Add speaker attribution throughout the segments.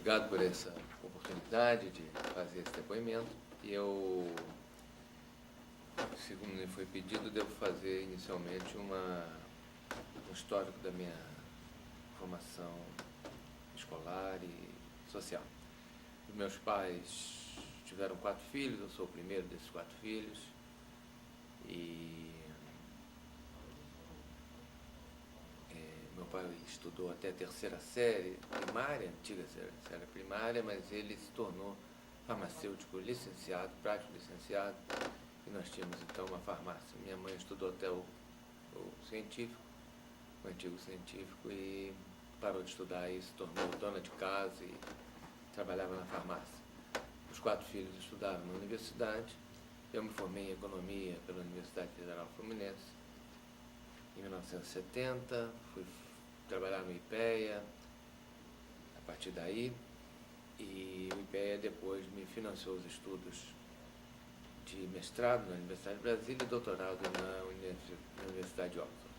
Speaker 1: Obrigado por essa oportunidade de fazer esse depoimento. Eu, segundo me foi pedido, devo fazer inicialmente um histórico da minha formação escolar e social. Os meus pais tiveram 4 filhos, eu sou o primeiro desses 4 filhos, e meu pai estudou até a 3ª série primária, antiga série primária, mas ele se tornou farmacêutico licenciado, prático licenciado, e nós tínhamos então uma farmácia. Minha mãe estudou até o científico, o antigo científico, e parou de estudar e se tornou dona de casa e trabalhava na farmácia. Os 4 filhos estudaram na universidade. Eu me formei em economia pela Universidade Federal Fluminense em 1970, fui trabalhar no IPEA a partir daí, e o IPEA depois me financiou os estudos de mestrado na Universidade de Brasília e doutorado na Universidade de Oxford.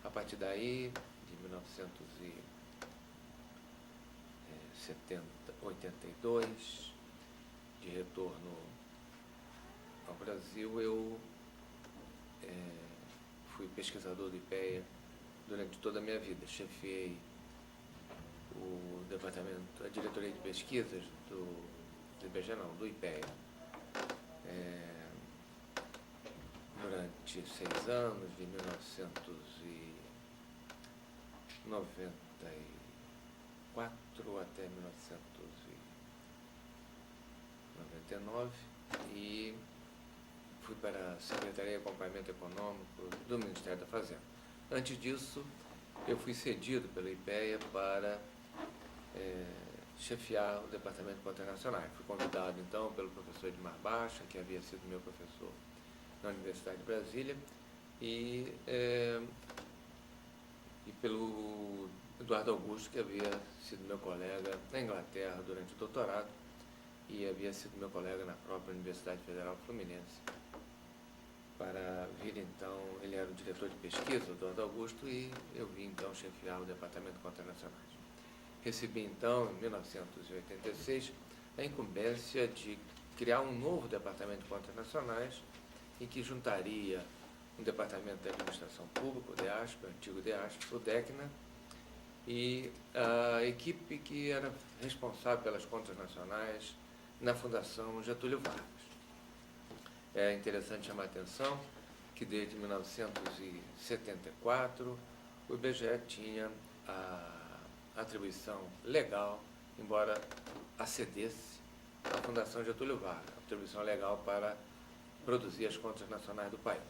Speaker 1: A partir daí, de 1982, de retorno ao Brasil, eu fui pesquisador do IPEA durante toda a minha vida. Chefiei o departamento, a diretoria de pesquisas do IBGE, não, do IPEA, durante 6 anos, de 1994 até 1999, e fui para a Secretaria de Acompanhamento Econômico do Ministério da Fazenda. Antes disso, eu fui cedido pelo IPEA para chefiar o Departamento de Contas Nacionais. Fui convidado, então, pelo professor Edmar Baixa, que havia sido meu professor na Universidade de Brasília, e pelo Eduardo Augusto, que havia sido meu colega na Inglaterra durante o doutorado e havia sido meu colega na própria Universidade Federal Fluminense, para vir, então, ele era o diretor de pesquisa, o Eduardo Augusto, e eu vim, então, chefiar o Departamento de Contas Nacionais. Recebi, então, em 1986, a incumbência de criar um novo Departamento de Contas Nacionais, em que juntaria um Departamento de Administração Pública, o DEASP, o antigo DEASP, o DECNA, e a equipe que era responsável pelas contas nacionais na Fundação Getúlio Vargas. É interessante chamar a atenção que desde 1974 o IBGE tinha a atribuição legal, embora acedesse à Fundação Getúlio Vargas, a atribuição legal para produzir as contas nacionais do país.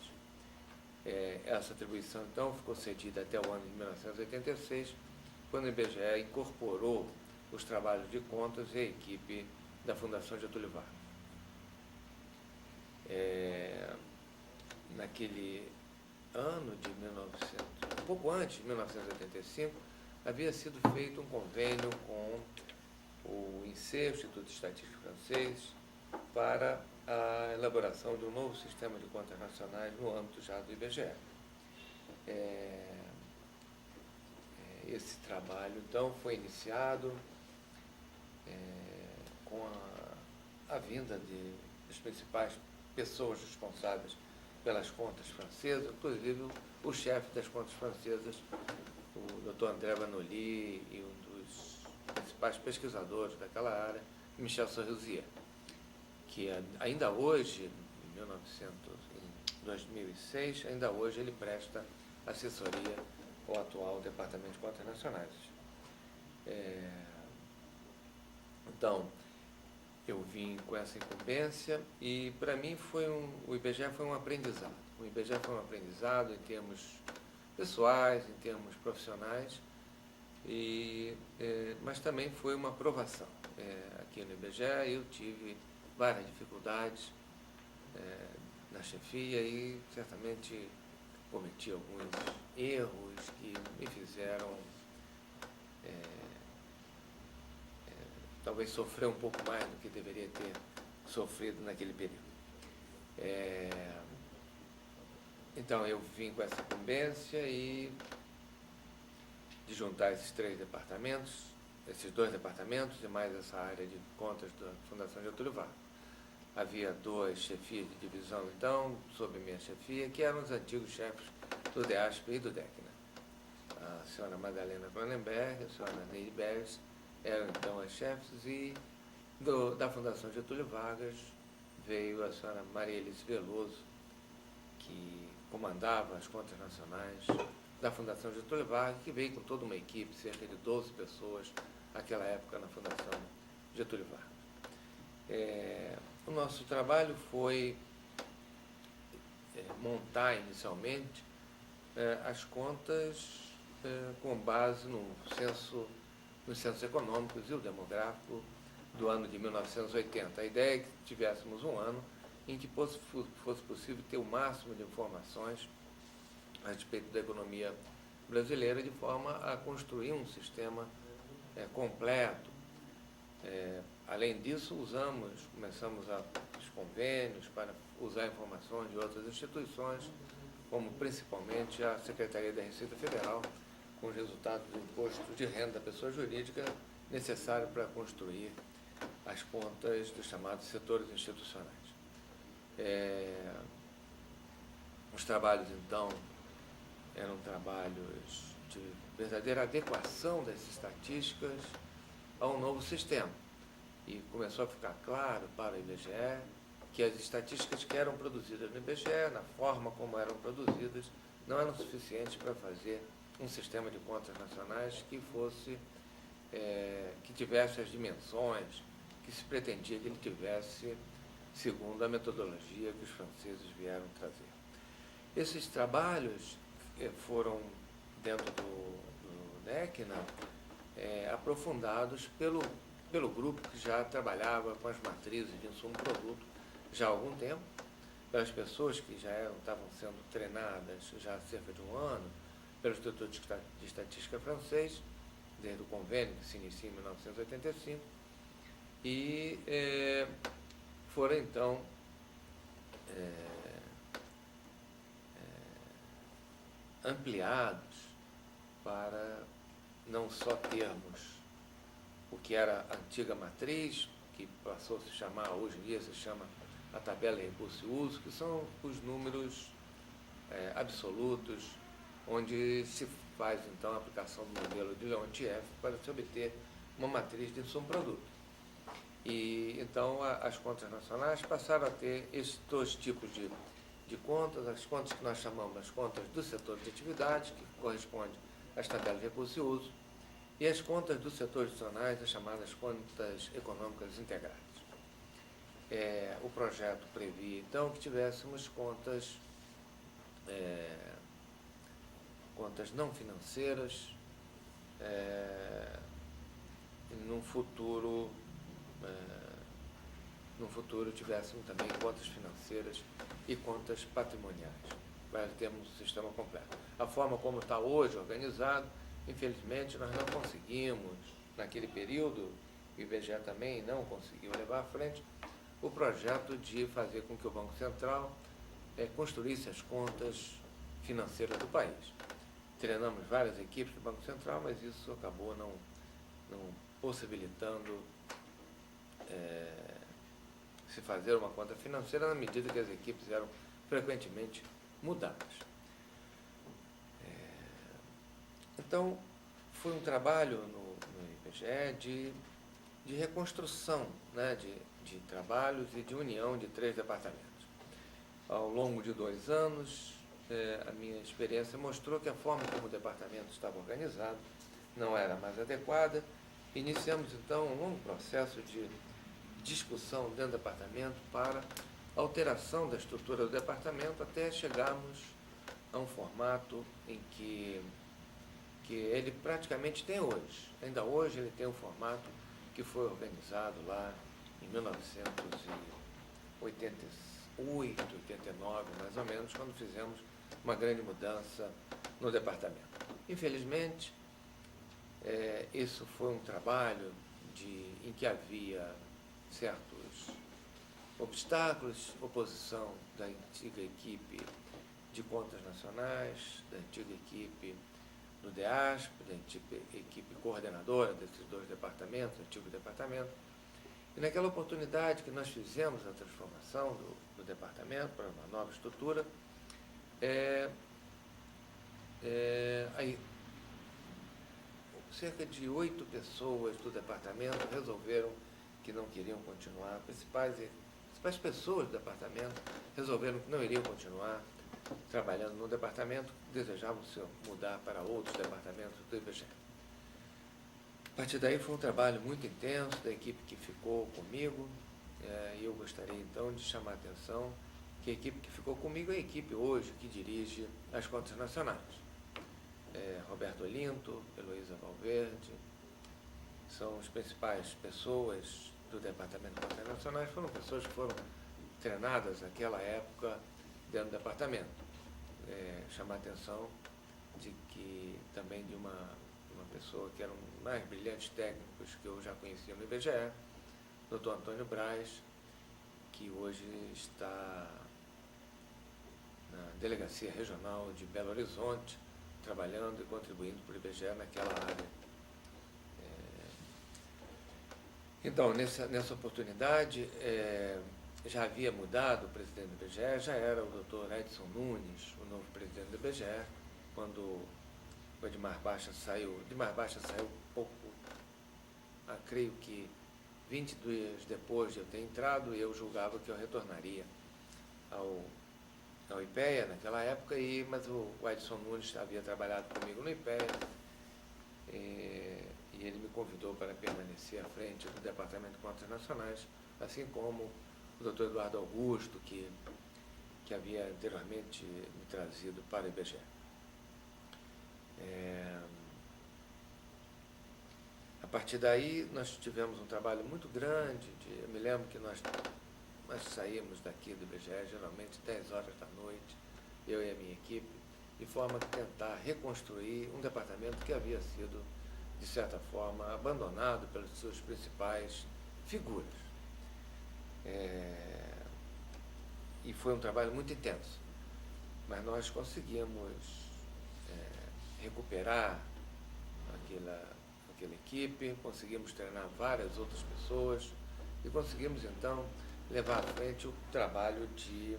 Speaker 1: Essa atribuição, então, ficou cedida até o ano de 1986, quando o IBGE incorporou os trabalhos de contas e a equipe da Fundação Getúlio Vargas. Naquele ano de um pouco antes de 1985, havia sido feito um convênio com o INSEE, o Instituto de Estatística francês, para a elaboração de um novo sistema de contas nacionais no âmbito já do IBGE. Esse trabalho, então, foi iniciado com a vinda das principais pessoas responsáveis pelas contas francesas, inclusive o chefe das contas francesas, o Dr. André Vanoli, e um dos principais pesquisadores daquela área, Michel Sarrusier, que ainda hoje, em 2006, ainda hoje ele presta assessoria ao atual Departamento de Contas Nacionais. Então, eu vim com essa incumbência e, para mim, o IBGE foi um aprendizado. O IBGE foi um aprendizado em termos pessoais, em termos profissionais, mas também foi uma provação. Aqui no IBGE eu tive várias dificuldades na chefia e certamente cometi alguns erros que me fizeram talvez sofrer um pouco mais do que deveria ter sofrido naquele período. Então, eu vim com essa incumbência e de juntar esses 3 departamentos, esses 2 departamentos e mais essa área de contas da Fundação Getúlio Vargas. Havia 2 chefias de divisão, então, sob minha chefia, que eram os antigos chefes do DEASP e do DEC, né? A senhora Madalena Cronenberg, a senhora Neide Beres eram, então, as chefes, e da Fundação Getúlio Vargas veio a senhora Maria Elice Veloso, que comandava as contas nacionais da Fundação Getúlio Vargas, que veio com toda uma equipe, cerca de 12 pessoas, naquela época, na Fundação Getúlio Vargas. O nosso trabalho foi montar inicialmente as contas com base no nos censos econômicos e o demográfico do ano de 1980. A ideia é que tivéssemos um ano em que fosse possível ter o máximo de informações a respeito da economia brasileira, de forma a construir um sistema completo. Além disso, começamos os convênios para usar informações de outras instituições, como principalmente a Secretaria da Receita Federal, com os resultados do imposto de renda da pessoa jurídica necessário para construir as contas dos chamados setores institucionais. Os trabalhos, então, eram trabalhos de verdadeira adequação das estatísticas a um novo sistema. E começou a ficar claro para o IBGE que as estatísticas que eram produzidas no IBGE, na forma como eram produzidas, não eram suficientes para fazer um sistema de contas nacionais que tivesse as dimensões que se pretendia que ele tivesse, segundo a metodologia que os franceses vieram trazer. Esses trabalhos foram, dentro do DEC, aprofundados pelo grupo que já trabalhava com as matrizes de insumo-produto já há algum tempo, pelas pessoas que já estavam sendo treinadas já há cerca de um ano, pelo Instituto de Estatística francês, desde o convênio que se inicia em 1985, e foram, então, ampliados para não só termos o que era a antiga matriz, que passou a se chamar, hoje em dia se chama a tabela de recurso e uso, que são os números absolutos, onde se faz, então, a aplicação do modelo de Leontief para se obter uma matriz de insumo-produto. E, então, as contas nacionais passaram a ter esses 2 tipos de contas, as contas que nós chamamos as contas do setor de atividade, que correspondem às tabelas de recurso e uso, e as contas do setor adicionais, as chamadas contas econômicas integradas. O projeto previa, então, que tivéssemos contas não financeiras, no futuro tivéssemos também contas financeiras e contas patrimoniais, para termos um sistema completo. A forma como está hoje organizado, infelizmente, nós não conseguimos, naquele período, o IBGE também não conseguiu levar à frente o projeto de fazer com que o Banco Central construísse as contas financeiras do país. Treinamos várias equipes do Banco Central, mas isso acabou não possibilitando se fazer uma conta financeira, na medida que as equipes eram frequentemente mudadas. Então, foi um trabalho no IBGE de reconstrução, de trabalhos e de união de 3 departamentos. Ao longo de 2 anos, a minha experiência mostrou que a forma como o departamento estava organizado não era mais adequada. Iniciamos, então, um longo processo de discussão dentro do departamento para alteração da estrutura do departamento, até chegarmos a um formato em que ele praticamente tem hoje. Ainda hoje ele tem um formato que foi organizado lá em 1988, 89, mais ou menos, quando fizemos uma grande mudança no departamento. Infelizmente, isso foi um trabalho em que havia certos obstáculos, oposição da antiga equipe de contas nacionais, da antiga equipe do DEASP, da equipe coordenadora desses dois departamentos, antigo departamento. E naquela oportunidade que nós fizemos a transformação do departamento para uma nova estrutura, aí, cerca de 8 pessoas do departamento resolveram que não queriam continuar, principais pessoas do departamento resolveram que não iriam continuar trabalhando no departamento, desejavam se mudar para outros departamentos do IBGE. A partir daí foi um trabalho muito intenso da equipe que ficou comigo, e eu gostaria então de chamar a atenção que a equipe que ficou comigo é a equipe hoje que dirige as contas nacionais. Roberto Olinto, Heloísa Valverde, são as principais pessoas do Departamento de Contas Nacionais, foram pessoas que foram treinadas naquela época dentro do departamento. Chamar a atenção de que também de uma pessoa que era um dos mais brilhantes técnicos que eu já conhecia no IBGE, Dr. Antônio Braz, que hoje está na Delegacia Regional de Belo Horizonte, trabalhando e contribuindo para o IBGE naquela área. Então, nessa oportunidade, já havia mudado o presidente do IBGE, já era o Dr. Edson Nunes, o novo presidente do IBGE, quando o Edmar Baixa saiu. Edmar Baixa saiu pouco, creio que 20 dias depois de eu ter entrado, e eu julgava que eu retornaria ao IPEA naquela época, mas o Edson Nunes havia trabalhado comigo no IPEA, e ele me convidou para permanecer à frente do Departamento de Contas Nacionais, assim como o Dr. Eduardo Augusto, que havia anteriormente me trazido para o IBGE. A partir daí, nós tivemos um trabalho muito grande. Eu me lembro que nós saímos daqui do IBGE, geralmente 10 horas da noite, eu e a minha equipe, de forma a tentar reconstruir um departamento que havia sido, de certa forma, abandonado pelas suas principais figuras. E foi um trabalho muito intenso, mas nós conseguimos recuperar aquela equipe, conseguimos treinar várias outras pessoas e conseguimos, então, levar à frente o trabalho de,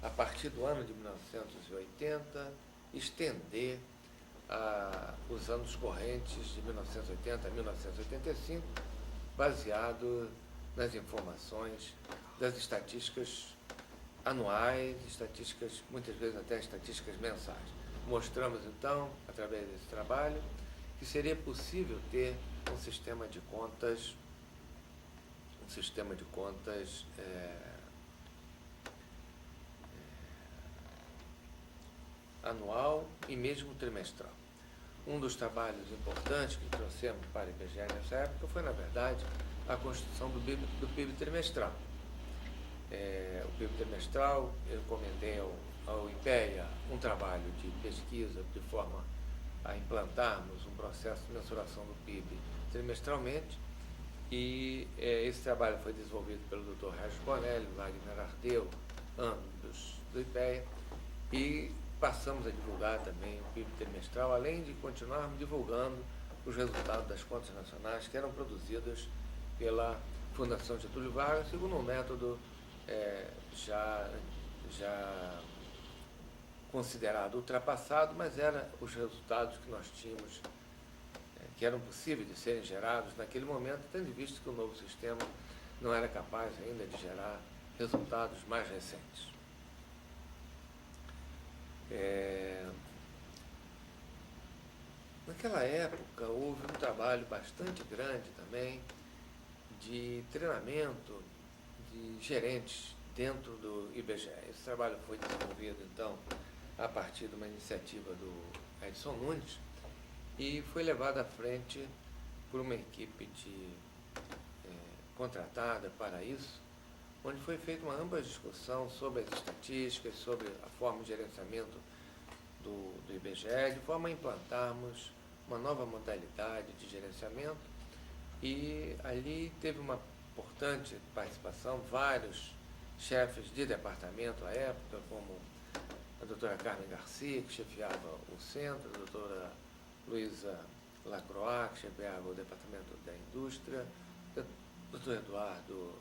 Speaker 1: a partir do ano de 1980, estender os anos correntes de 1980 a 1985, baseado nas informações das estatísticas anuais, estatísticas, muitas vezes até estatísticas mensais. Mostramos, então, através desse trabalho, que seria possível ter um sistema de contas anual e mesmo trimestral. Um dos trabalhos importantes que trouxemos para o IBGE nessa época foi, na verdade, a construção do PIB trimestral. O PIB trimestral, eu encomendei ao IPEA um trabalho de pesquisa de forma a implantarmos um processo de mensuração do PIB trimestralmente, e esse trabalho foi desenvolvido pelo Dr. Regis Bonelli, Wagner Ardeu, ambos do IPEA, e passamos a divulgar também o PIB trimestral, além de continuarmos divulgando os resultados das contas nacionais que eram produzidas pela Fundação Getúlio Vargas, segundo um método já considerado ultrapassado, mas eram os resultados que nós tínhamos, que eram possíveis de serem gerados naquele momento, tendo em vista que o novo sistema não era capaz ainda de gerar resultados mais recentes. Naquela época, houve um trabalho bastante grande também de treinamento de gerentes dentro do IBGE. Esse trabalho foi desenvolvido, então, a partir de uma iniciativa do Edson Nunes e foi levado à frente por uma equipe contratada para isso, onde foi feita uma ampla discussão sobre as estatísticas, sobre a forma de gerenciamento do IBGE, de forma a implantarmos uma nova modalidade de gerenciamento, e ali teve uma importante participação, vários chefes de departamento à época, como a doutora Carmen Garcia, que chefiava o centro, a doutora Luísa Lacroix, que chefiava o Departamento da Indústria, doutor Eduardo,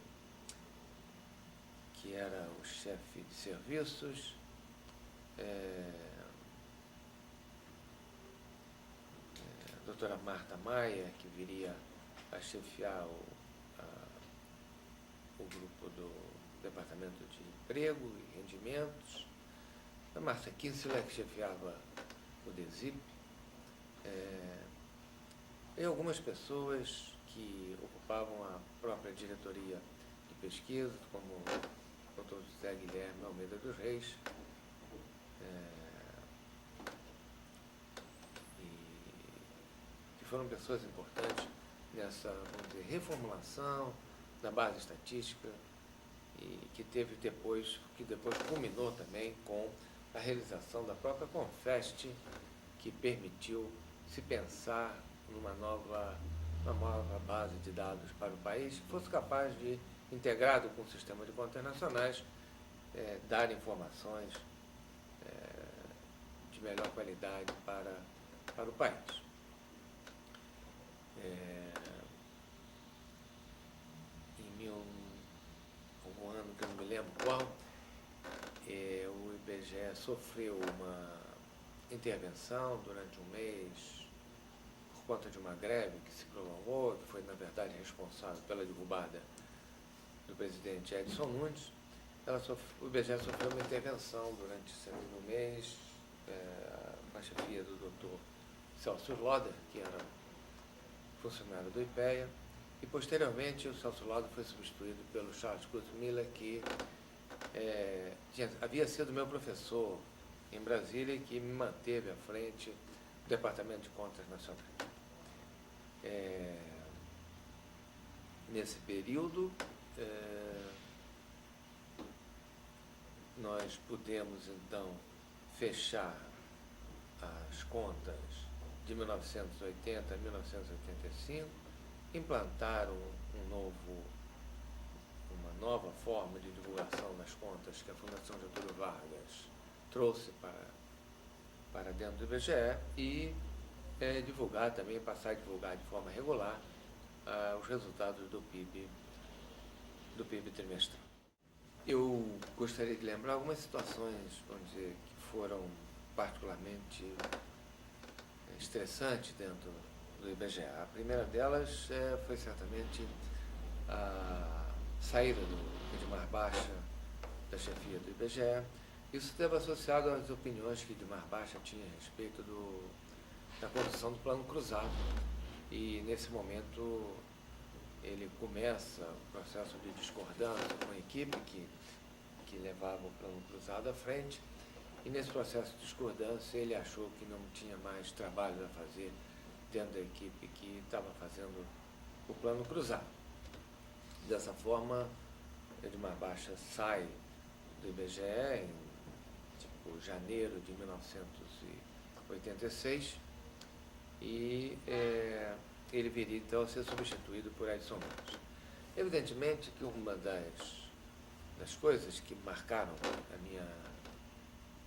Speaker 1: que era o chefe de serviços, a doutora Marta Maia, que viria a chefiar o grupo do Departamento de Emprego e Rendimentos, a Márcia Kinsler, que chefiava o DESIP, e algumas pessoas que ocupavam a própria diretoria de pesquisa, como o Dr. José Guilherme Almeida dos Reis, que foram pessoas importantes nessa, vamos dizer, reformulação da base estatística e que depois culminou também com a realização da própria Confest, que permitiu se pensar numa nova base de dados para o país que fosse capaz de, integrado com o sistema de contas nacionais, dar informações de melhor qualidade para o país. Algum ano que eu não me lembro qual, o IBGE sofreu uma intervenção durante um mês por conta de uma greve que se prolongou, que foi, na verdade, responsável pela derrubada do presidente Edson Nunes. O IBGE sofreu uma intervenção durante esse mesmo mês, com a chefia do doutor Celso Loder, que era funcionário do IPEA, e posteriormente o Celso Loder foi substituído pelo Charles Cruz Miller, que havia sido meu professor em Brasília e que me manteve à frente do Departamento de Contas Nacionais. Nesse período, nós pudemos, então, fechar as contas de 1980 a 1985, implantar uma nova forma de divulgação das contas que a Fundação Getúlio Vargas trouxe para dentro do IBGE e passar a divulgar de forma regular os resultados do PIB trimestral. Eu gostaria de lembrar algumas situações, vamos dizer, que foram particularmente estressantes dentro do IBGE. A primeira delas foi certamente a saída do Edmar Baixa da chefia do IBGE. Isso esteve associado às opiniões que Edmar Baixa tinha a respeito da condução do Plano Cruzado. E, nesse momento, ele começa o processo de discordância com a equipe que levava o Plano Cruzado à frente. E, nesse processo de discordância, ele achou que não tinha mais trabalho a fazer dentro da equipe que estava fazendo o Plano Cruzado. Dessa forma, Edmar Baixa sai do IBGE em janeiro de 1986 e ele viria então a ser substituído por Edson Nunes. Evidentemente que uma das coisas que marcaram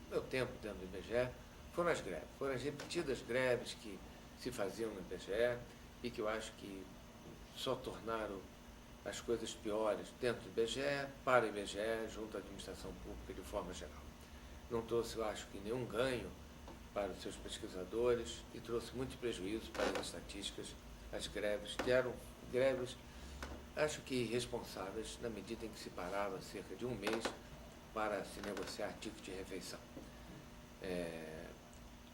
Speaker 1: meu tempo dentro do IBGE foram as greves, foram as repetidas greves que se faziam no IBGE e que eu acho que só tornaram as coisas piores dentro do IBGE, para o IBGE, junto à administração pública de forma geral. Não trouxe, eu acho que, nenhum ganho para os seus pesquisadores e trouxe muito prejuízo para as estatísticas, as greves, que eram greves, acho que irresponsáveis, na medida em que se parava cerca de um mês para se negociar ticket de refeição.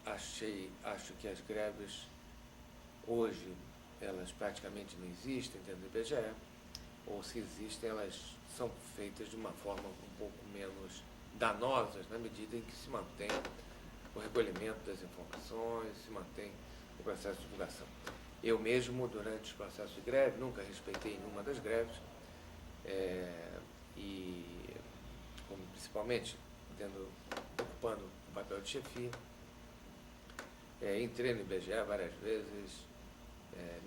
Speaker 1: Acho que as greves, hoje, elas praticamente não existem dentro do IBGE, ou se existem, elas são feitas de uma forma um pouco menos danosas, na medida em que se mantém o recolhimento das informações, se mantém o processo de divulgação. Eu mesmo, durante os processos de greve, nunca respeitei nenhuma das greves, principalmente ocupando o papel de chefia. Entrei no IBGE várias vezes,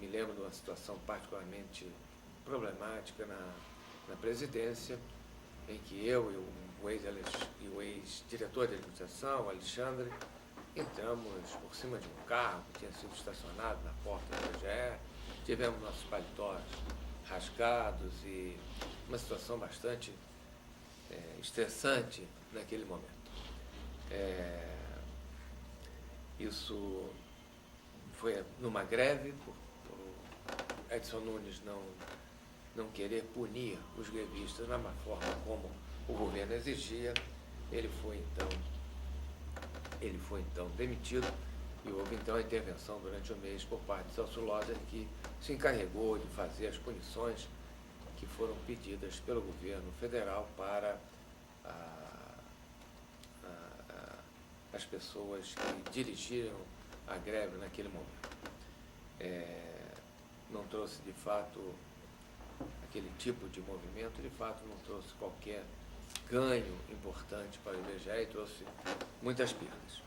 Speaker 1: me lembro de uma situação particularmente problemática na presidência, em que eu e o ex-diretor de administração, Alexandre, entramos por cima de um carro que tinha sido estacionado na porta do IBGE, tivemos nossos paletós rasgados e uma situação bastante estressante naquele momento. Isso foi numa greve, por Edson Nunes não querer punir os grevistas da forma como o governo exigia. Ele foi então demitido e houve então a intervenção durante o mês por parte de Celso Loder, que se encarregou de fazer as punições que foram pedidas pelo governo federal para as pessoas que dirigiram a greve naquele momento. Não trouxe, de fato, aquele tipo de movimento, de fato, não trouxe qualquer ganho importante para o IBGE e trouxe muitas perdas.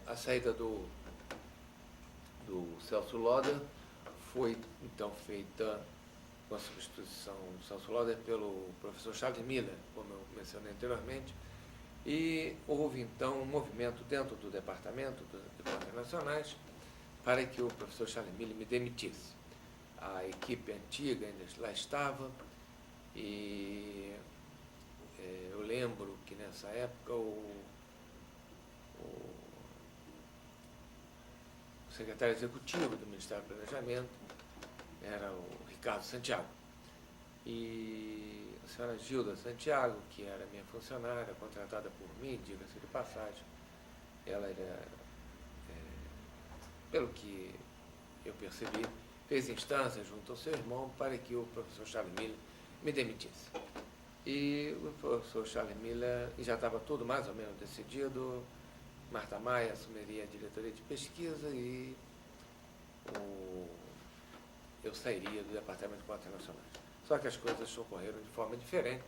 Speaker 1: A saída do Celso Loder foi, então, feita com a substituição do Celso Loder pelo professor Charles Miller, como eu mencionei anteriormente, e houve, então, um movimento dentro do Departamento de Contas Nacionais para que o professor Charles Miller me demitisse. A equipe antiga ainda lá estava e eu lembro que nessa época o secretário executivo do Ministério do Planejamento era o Ricardo Santiago. E a senhora Gilda Santiago, que era minha funcionária, contratada por mim, diga-se de passagem, ela era, pelo que eu percebi, fez instância junto ao seu irmão para que o professor Charles Miller me demitisse. E o professor Charles Miller, já estava tudo mais ou menos decidido, Marta Maia assumiria a diretoria de pesquisa e eu sairia do Departamento de Contas Nacionais. Só que as coisas ocorreram de forma diferente.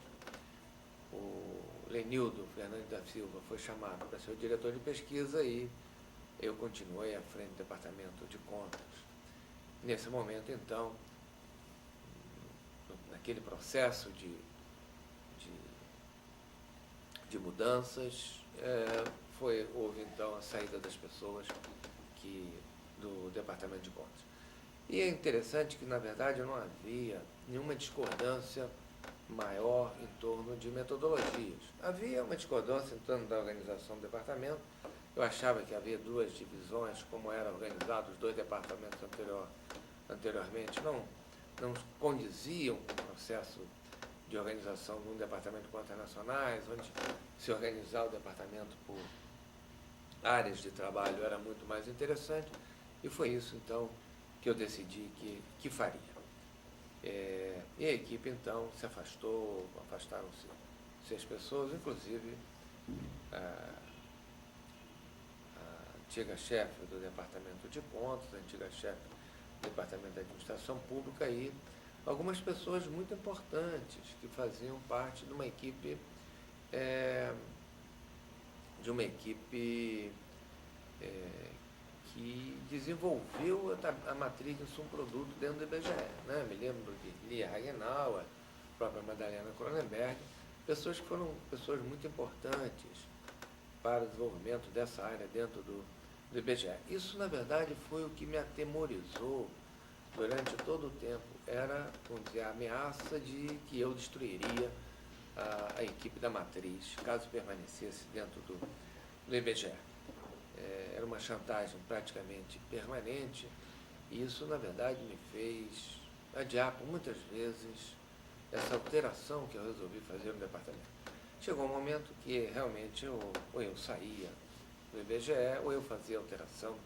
Speaker 1: O Lenildo Fernandes da Silva foi chamado para ser o diretor de pesquisa e eu continuei à frente do Departamento de Contas. Nesse momento, então, naquele processo de mudanças, houve então a saída das pessoas do Departamento de Contas. E é interessante que, na verdade, não havia nenhuma discordância maior em torno de metodologias. Havia uma discordância em torno da organização do departamento. Eu achava que havia duas divisões, como eram organizados os dois departamentos anteriormente, não condiziam com o processo de organização de um departamento de contas nacionais, onde se organizar o departamento por áreas de trabalho era muito mais interessante, e foi isso, então, que eu decidi que faria. E a equipe, então, se afastaram-se 6 pessoas, inclusive a antiga chefe do Departamento de Contas, a antiga chefe do Departamento de Administração Pública e algumas pessoas muito importantes que faziam parte de uma equipe que desenvolveu a matriz de insumo-produto dentro do IBGE. Né? Me lembro de Lia Hagenauer, a própria Madalena Cronenberg, pessoas que foram pessoas muito importantes para o desenvolvimento dessa área dentro do IBGE. Isso, na verdade, foi o que me atemorizou durante todo o tempo. Era, vamos dizer, a ameaça de que eu destruiria a equipe da matriz, caso permanecesse dentro do IBGE. Era uma chantagem praticamente permanente, e isso, na verdade, me fez adiar por muitas vezes essa alteração que eu resolvi fazer no departamento. Chegou um momento que realmente ou eu saía do IBGE, ou eu fazia a alteração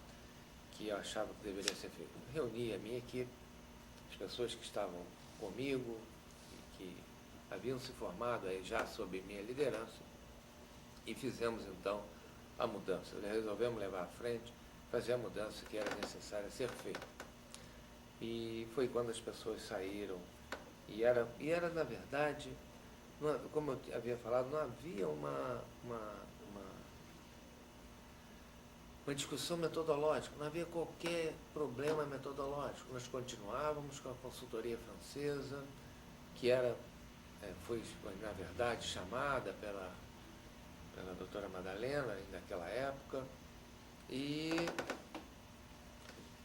Speaker 1: que eu achava que deveria ser feita. Reuni a minha equipe, as pessoas que estavam comigo, que haviam se formado aí já sob minha liderança, e fizemos então a mudança. Resolvemos levar à frente, fazer a mudança que era necessária ser feita. E foi quando as pessoas saíram. E era na verdade, como eu havia falado, não havia uma discussão metodológica, não havia qualquer problema metodológico. Nós continuávamos com a consultoria francesa, que foi, na verdade, chamada pela doutora Madalena, naquela época, E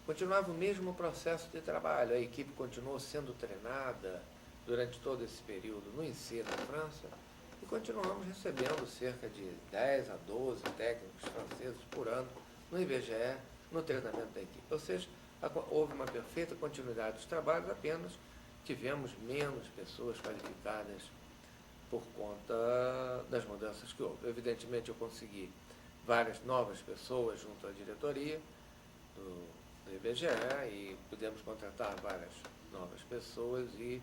Speaker 1: continuava o mesmo processo de trabalho. A equipe continuou sendo treinada durante todo esse período no INSEE, na França, e continuamos recebendo cerca de 10 a 12 técnicos franceses por ano no IBGE, no treinamento da equipe. Ou seja, houve uma perfeita continuidade dos trabalhos, apenas tivemos menos pessoas qualificadas por conta das mudanças que houve. Evidentemente, eu consegui várias novas pessoas junto à diretoria do IBGE e pudemos contratar várias novas pessoas e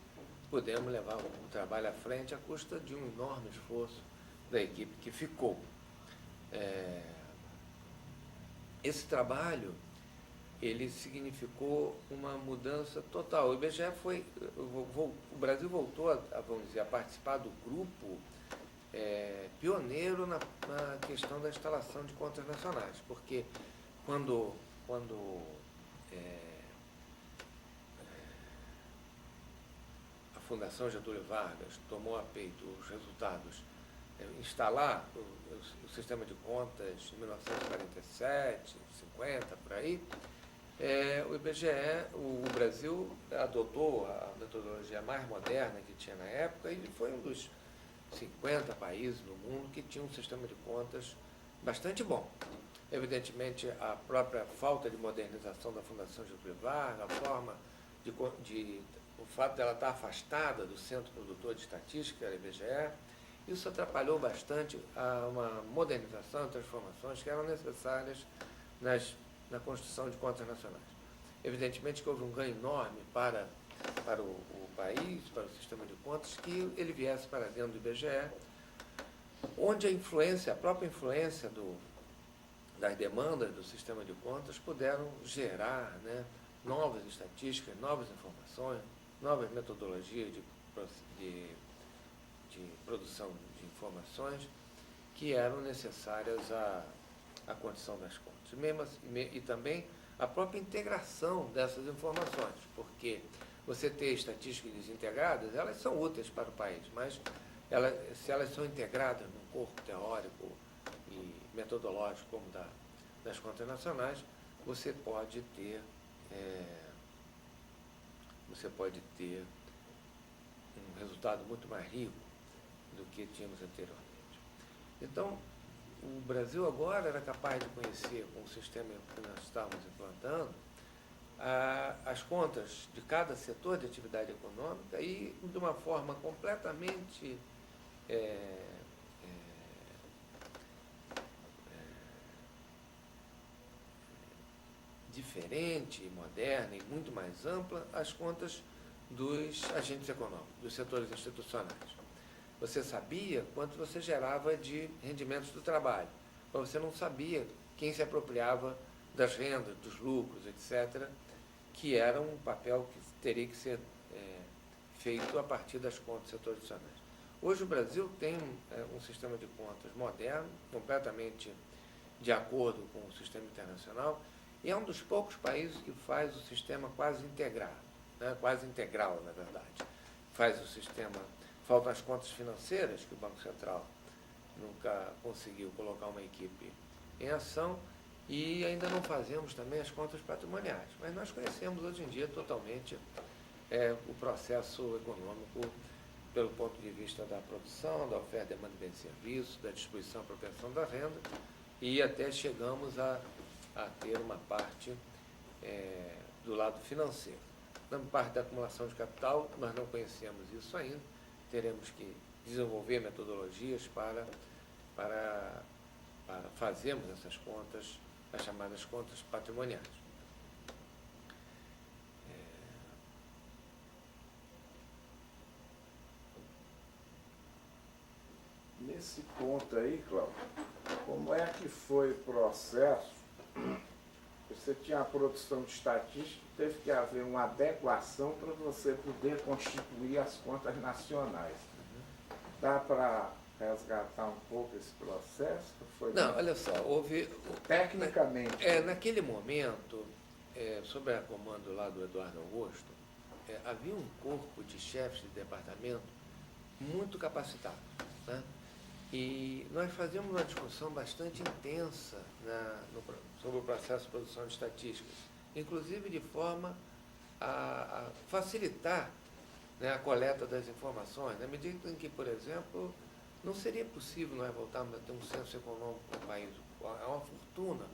Speaker 1: pudemos levar o trabalho à frente à custa de um enorme esforço da equipe que ficou. Esse trabalho, ele significou uma mudança total. O IBGE o Brasil voltou vamos dizer, a participar do grupo pioneiro na questão da instalação de contas nacionais, porque quando a Fundação Getúlio Vargas tomou a peito os resultados, instalar o sistema de contas em 1947, 50, por aí, o IBGE, o Brasil adotou a metodologia mais moderna que tinha na época e foi um dos 50 países no mundo que tinha um sistema de contas bastante bom. Evidentemente, a própria falta de modernização da Fundação Getúlio Vargas, a forma o fato dela estar afastada do Centro Produtor de Estatística, que era o IBGE, isso atrapalhou bastante uma modernização e transformações que eram necessárias na construção de contas nacionais. Evidentemente que houve um ganho enorme para o país, para o sistema de contas, que ele viesse para dentro do IBGE, onde a própria influência das demandas do sistema de contas puderam gerar, né, novas estatísticas, novas informações, novas metodologias de produção de informações que eram necessárias à condição das contas. E também a própria integração dessas informações, porque você ter estatísticas desintegradas, elas são úteis para o país, mas se elas são integradas num corpo teórico e metodológico como das contas nacionais, você pode ter um resultado muito mais rico do que tínhamos anteriormente. Então, o Brasil agora era capaz de conhecer, com o sistema que nós estávamos implantando, as contas de cada setor de atividade econômica e de uma forma completamente diferente, moderna e muito mais ampla, as contas dos agentes econômicos, dos setores institucionais. Você sabia quanto você gerava de rendimentos do trabalho, mas você não sabia quem se apropriava das rendas, dos lucros, etc., que era um papel que teria que ser feito a partir das contas do setor institucionais. Hoje o Brasil tem um sistema de contas moderno, completamente de acordo com o sistema internacional, e é um dos poucos países que faz o sistema quase integrado, né? Quase integral, na verdade. Faz o sistema. Faltam as contas financeiras, que o Banco Central nunca conseguiu colocar uma equipe em ação, e ainda não fazemos também as contas patrimoniais. Mas nós conhecemos hoje em dia totalmente o processo econômico pelo ponto de vista da produção, da oferta, demanda de bens e serviços, da distribuição e propensão da renda, e até chegamos a ter uma parte do lado financeiro. Na parte da acumulação de capital, nós não conhecemos isso ainda, teremos que desenvolver metodologias para fazermos essas contas, as chamadas contas patrimoniais.
Speaker 2: Nesse ponto aí, Cláudio, como é que foi o processo? Você tinha a produção de estatística, teve que haver uma adequação para você poder constituir as contas nacionais. Dá para resgatar um pouco esse processo?
Speaker 1: Não, olha só, houve...
Speaker 2: Tecnicamente.
Speaker 1: Naquele momento, sob o comando lá do Eduardo Augusto, havia um corpo de chefes de departamento muito capacitados, né? E nós fazíamos uma discussão bastante intensa sobre o processo de produção de estatísticas, inclusive de forma a facilitar, né, a coleta das informações, na medida em que, por exemplo, não seria possível nós voltarmos a ter um censo econômico no país. É uma fortuna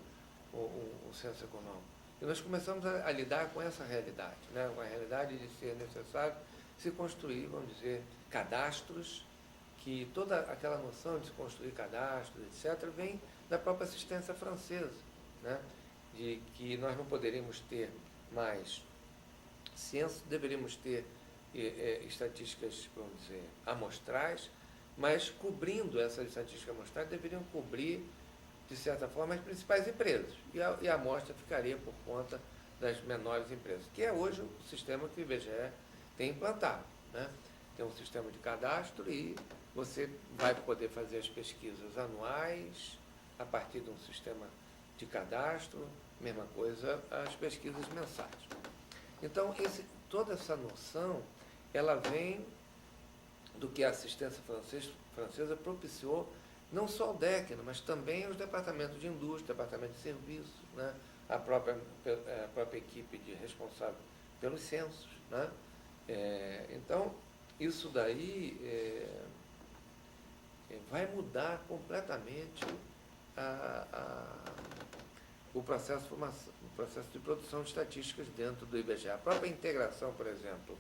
Speaker 1: o censo econômico. E nós começamos a lidar com essa realidade, né, com a realidade de ser necessário se construir, vamos dizer, cadastros, que toda aquela noção de se construir cadastros, etc., vem da própria assistência francesa, né, de que nós não poderíamos ter mais censo, deveríamos ter estatísticas, vamos dizer, amostrais, mas cobrindo essas estatísticas amostrais, deveriam cobrir, de certa forma, as principais empresas. E a amostra ficaria por conta das menores empresas, que é hoje o sistema que o IBGE tem implantado, né? Tem um sistema de cadastro e você vai poder fazer as pesquisas anuais a partir de um sistema de cadastro, mesma coisa as pesquisas mensais. Então, toda essa noção, ela vem do que a assistência francesa propiciou, não só ao DEC, mas também aos departamentos de indústria, departamento de serviços, né? a própria equipe responsável pelos censos, né? Então, isso daí vai mudar completamente o processo de produção de estatísticas dentro do IBGE. A própria integração, por exemplo,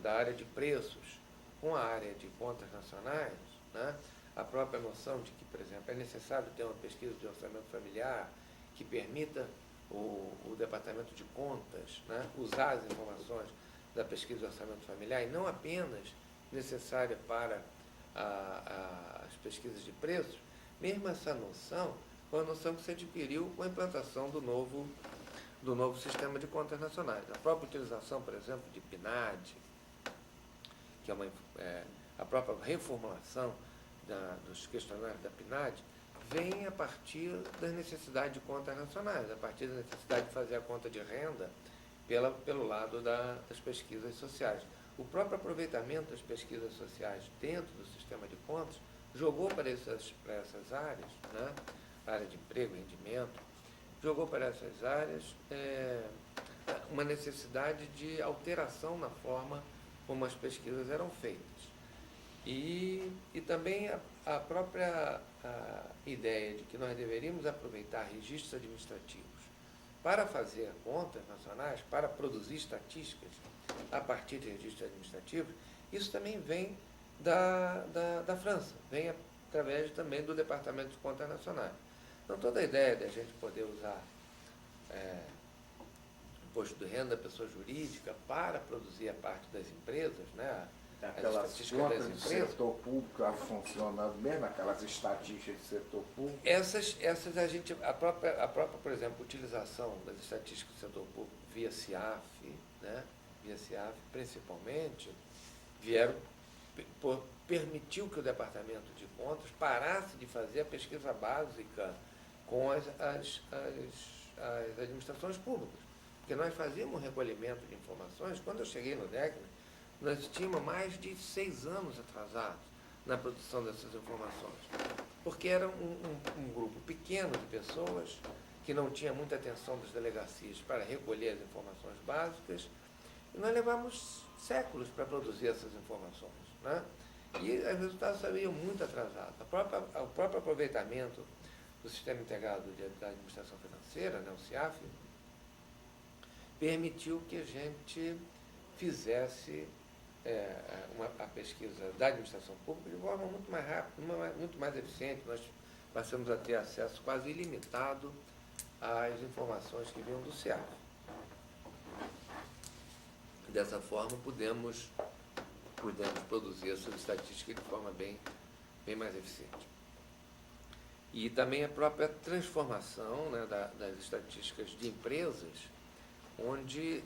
Speaker 1: da área de preços com a área de contas nacionais, né? A própria noção de que, por exemplo, é necessário ter uma pesquisa de orçamento familiar que permita o Departamento de Contas, né, usar as informações da pesquisa de orçamento familiar e não apenas necessária para as pesquisas de preços. Mesmo essa noção foi uma noção que se adquiriu com a implantação do novo sistema de contas nacionais. A própria utilização, por exemplo, de PNAD, que é a própria reformulação dos questionários da PNAD, vem a partir das necessidades de contas nacionais, a partir da necessidade de fazer a conta de renda pelo lado das pesquisas sociais. O próprio aproveitamento das pesquisas sociais dentro do sistema de contas jogou para essas áreas, né, área de emprego, rendimento, jogou para essas áreas uma necessidade de alteração na forma como as pesquisas eram feitas. E também a própria ideia de que nós deveríamos aproveitar registros administrativos para fazer contas nacionais, para produzir estatísticas a partir de registros administrativos, isso também vem da França, vem através também do Departamento de Contas Nacionais. Então, toda a ideia de a gente poder usar imposto de renda da pessoa jurídica para produzir a parte das empresas, né?
Speaker 2: Aquelas contas do setor público funcionando mesmo, aquelas estatísticas do setor público?
Speaker 1: Essas a própria, por exemplo, utilização das estatísticas do setor público via CIAF, né? Via CIAF, principalmente, permitiu que o Departamento de Contas parasse de fazer a pesquisa básica com as administrações públicas. Porque nós fazíamos um recolhimento de informações. Quando eu cheguei no DEC, nós tínhamos mais de 6 anos atrasados na produção dessas informações, porque era um grupo pequeno de pessoas que não tinha muita atenção das delegacias para recolher as informações básicas, e nós levamos séculos para produzir essas informações, né? E os resultados saíam muito atrasados. O próprio aproveitamento do Sistema Integrado da Administração Financeira, né, o CIAF, permitiu que a gente fizesse a pesquisa da administração pública de forma muito mais rápida, muito mais eficiente. Nós passamos a ter acesso quase ilimitado às informações que vinham do CIAF. Dessa forma, pudemos produzir essas estatísticas de forma bem mais eficiente. E também a própria transformação, né, das estatísticas de empresas, onde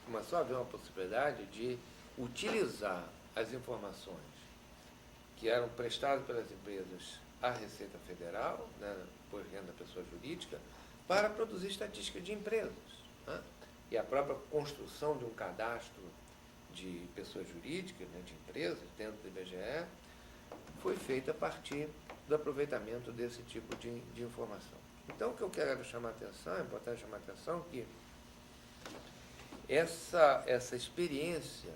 Speaker 1: começou a haver uma possibilidade de utilizar as informações que eram prestadas pelas empresas à Receita Federal, né, por renda da pessoa jurídica, para produzir estatísticas de empresas, né? E a própria construção de um cadastro de pessoas jurídicas, né, de empresas dentro do IBGE, foi feita a partir do aproveitamento desse tipo de informação. Então, o que eu quero chamar a atenção, é importante chamar a atenção que essa experiência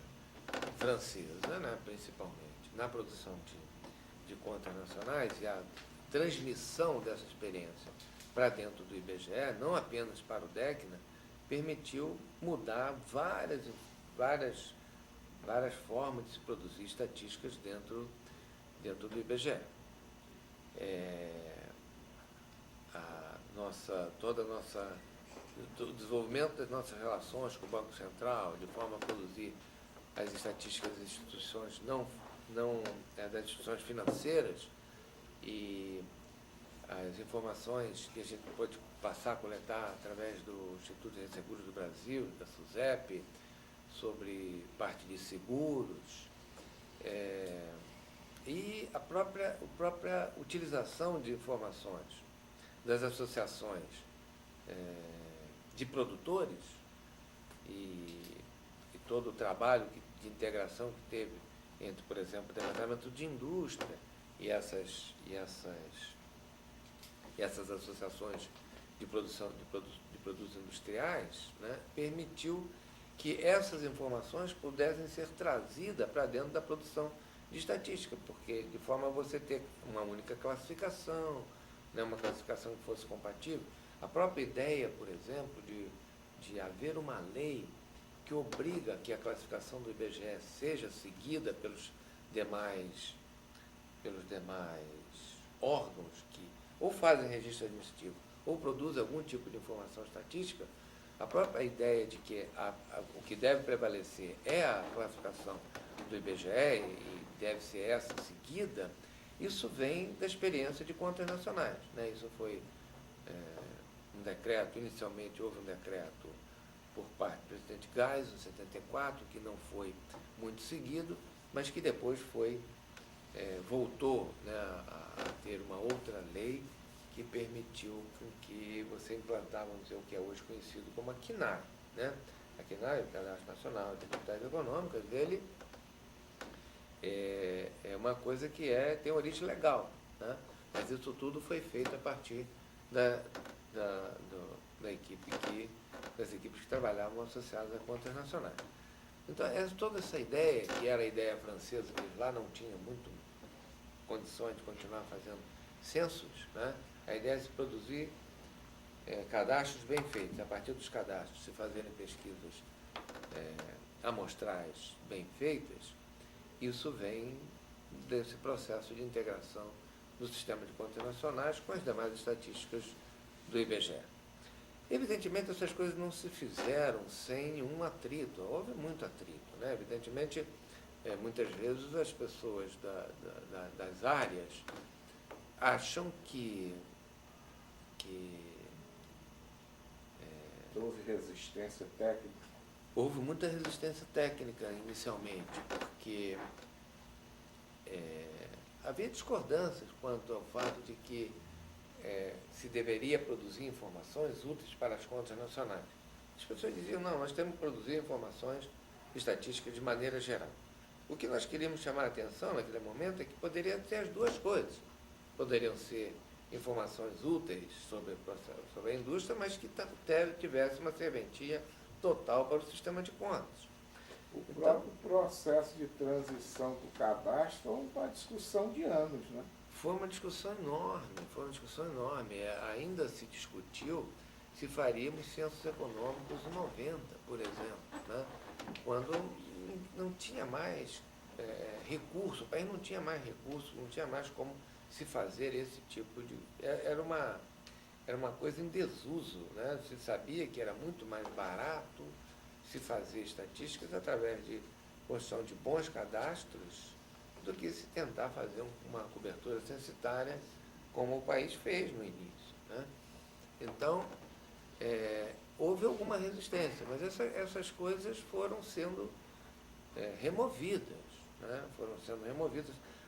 Speaker 1: francesa, né, principalmente, na produção de contas nacionais e a transmissão dessa experiência para dentro do IBGE, não apenas para o DECNA, permitiu mudar várias formas de se produzir estatísticas dentro do IBGE. O desenvolvimento das nossas relações com o Banco Central, de forma a produzir as estatísticas das instituições das instituições financeiras e as informações que a gente pode passar a coletar através do Instituto de Seguros do Brasil, da SUSEP, sobre parte de seguros, e a própria utilização de informações das associações de produtores e todo o trabalho de integração que teve entre, por exemplo, o Departamento de Indústria e essas associações de produção de produtos industriais, né, permitiu que essas informações pudessem ser trazidas para dentro da produção de estatística, porque de forma a você ter uma única classificação, né, uma classificação que fosse compatível. A própria ideia, por exemplo, de haver uma lei que obriga que a classificação do IBGE seja seguida pelos demais órgãos que ou fazem registro administrativo ou produzem algum tipo de informação estatística, a própria ideia de que o que deve prevalecer é a classificação do IBGE e deve ser essa seguida, isso vem da experiência de contas nacionais, né? Isso foi um decreto, inicialmente houve um decreto por parte do presidente Geisel, em 74, que não foi muito seguido, mas que depois voltou, né, a ter uma outra lei que permitiu que você implantava, vamos dizer, o que é hoje conhecido como a CNAE, né? A CNAE, o Cadastro Nacional de Atividades Econômicas, ele é uma coisa que tem origem legal, né? Mas isso tudo foi feito a partir das equipes que trabalhavam associadas a contas nacionais. Então, toda essa ideia, que era a ideia francesa, que lá não tinha muito condições de continuar fazendo censos, né? A ideia é se produzir cadastros bem feitos, a partir dos cadastros se fazerem pesquisas amostrais bem feitas. Isso vem desse processo de integração do sistema de contas nacionais com as demais estatísticas do IBGE. Evidentemente, essas coisas não se fizeram sem nenhum atrito, houve muito atrito, né? Evidentemente, muitas vezes as pessoas das áreas acham que
Speaker 2: houve resistência técnica.
Speaker 1: Houve muita resistência técnica inicialmente, porque havia discordâncias quanto ao fato de que se deveria produzir informações úteis para as contas nacionais. As pessoas diziam, não, nós temos que produzir informações estatísticas de maneira geral. O que nós queríamos chamar a atenção naquele momento é que poderia ter as duas coisas. Poderiam ser informações úteis sobre a indústria, mas que tivesse uma serventia total para o sistema de contas.
Speaker 2: O próprio processo de transição para o cadastro foi uma discussão de anos, né?
Speaker 1: Foi uma discussão enorme. Ainda se discutiu se faríamos censos econômicos em 90, por exemplo, né? Quando não tinha mais recurso, o país não tinha mais recurso, não tinha mais como se fazer esse tipo de... Era uma coisa em desuso, né? Se sabia que era muito mais barato se fazer estatísticas através de construção de bons cadastros do que se tentar fazer uma cobertura censitária como o país fez no início, né? Então, houve alguma resistência, mas essas coisas foram sendo removidas, né?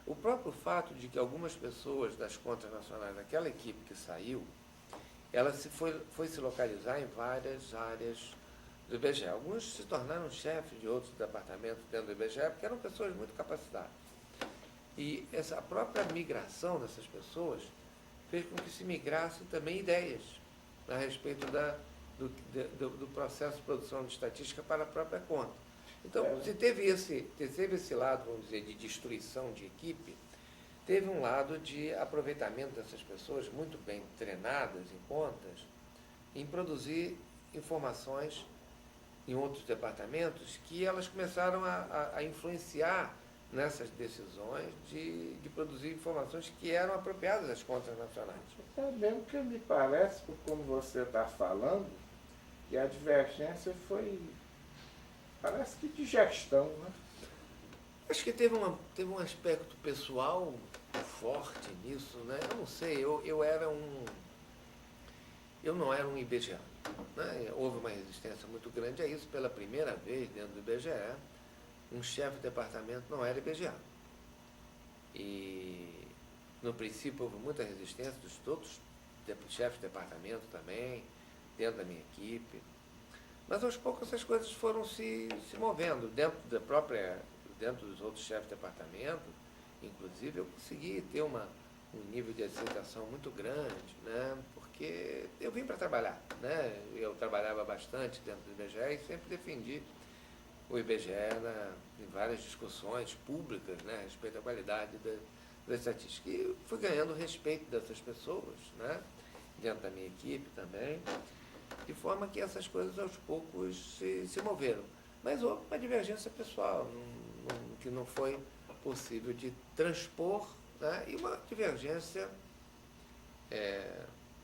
Speaker 1: O próprio fato de que algumas pessoas das contas nacionais, daquela equipe que saiu, ela foi se localizar em várias áreas do IBGE. Alguns se tornaram chefes de outros departamentos dentro do IBGE porque eram pessoas muito capacitadas. E a própria migração dessas pessoas fez com que se migrassem também ideias a respeito do processo de produção de estatística para a própria conta. Então, se teve esse lado, vamos dizer, de destruição de equipe, teve um lado de aproveitamento dessas pessoas muito bem treinadas em contas, em produzir informações em outros departamentos que elas começaram a influenciar nessas decisões de produzir informações que eram apropriadas às contas nacionais.
Speaker 2: É mesmo que me parece, como você está falando, que a divergência foi, parece que de gestão, né?
Speaker 1: Acho que teve um aspecto pessoal forte nisso, né? Eu não sei, eu não era um IBGEano, né? Houve uma resistência muito grande a isso. Pela primeira vez dentro do IBGE, um chefe de departamento não era IBGEano. E, no princípio, houve muita resistência dos outros chefes de departamento também, dentro da minha equipe. Mas, aos poucos, essas coisas foram se movendo. Dentro dos outros chefes de departamento, inclusive, eu consegui ter um nível de aceitação muito grande, né? Porque eu vim para trabalhar, né? Eu trabalhava bastante dentro do IBGE e sempre defendi o IBGE em várias discussões públicas, né, a respeito da qualidade da estatística. E fui ganhando o respeito dessas pessoas, né, dentro da minha equipe também, de forma que essas coisas aos poucos se moveram. Mas houve uma divergência pessoal, que não foi possível de transpor, né, e uma divergência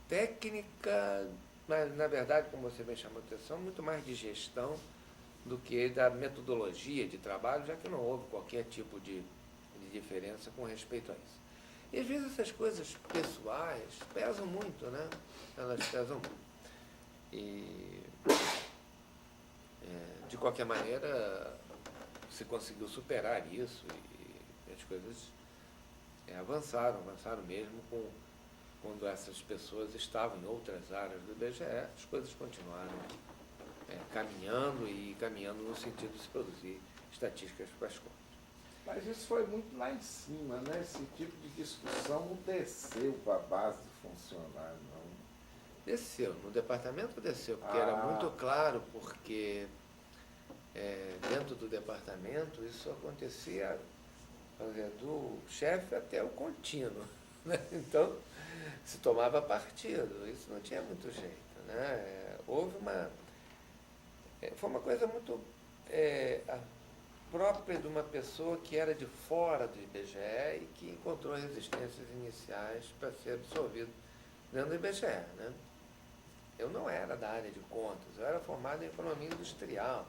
Speaker 1: técnica, mas, na verdade, como você bem chamou a atenção, muito mais de gestão do que da metodologia de trabalho, já que não houve qualquer tipo de diferença com respeito a isso. E, às vezes, essas coisas pessoais pesam muito, né? Elas pesam muito. E, de qualquer maneira, se conseguiu superar isso e as coisas avançaram mesmo quando essas pessoas estavam em outras áreas do IBGE, as coisas continuaram caminhando no sentido de se produzir estatísticas para as contas.
Speaker 2: Mas isso foi muito lá em cima, né? Esse tipo de discussão não desceu para a base do funcionário, não.
Speaker 1: Desceu, no departamento desceu, porque era muito claro, porque dentro do departamento isso acontecia do chefe até o contínuo, né? Então, se tomava partido, isso não tinha muito jeito, né? Foi uma coisa muito própria de uma pessoa que era de fora do IBGE e que encontrou resistências iniciais para ser absorvido dentro do IBGE, né? Eu não era da área de contas, eu era formado em economia industrial,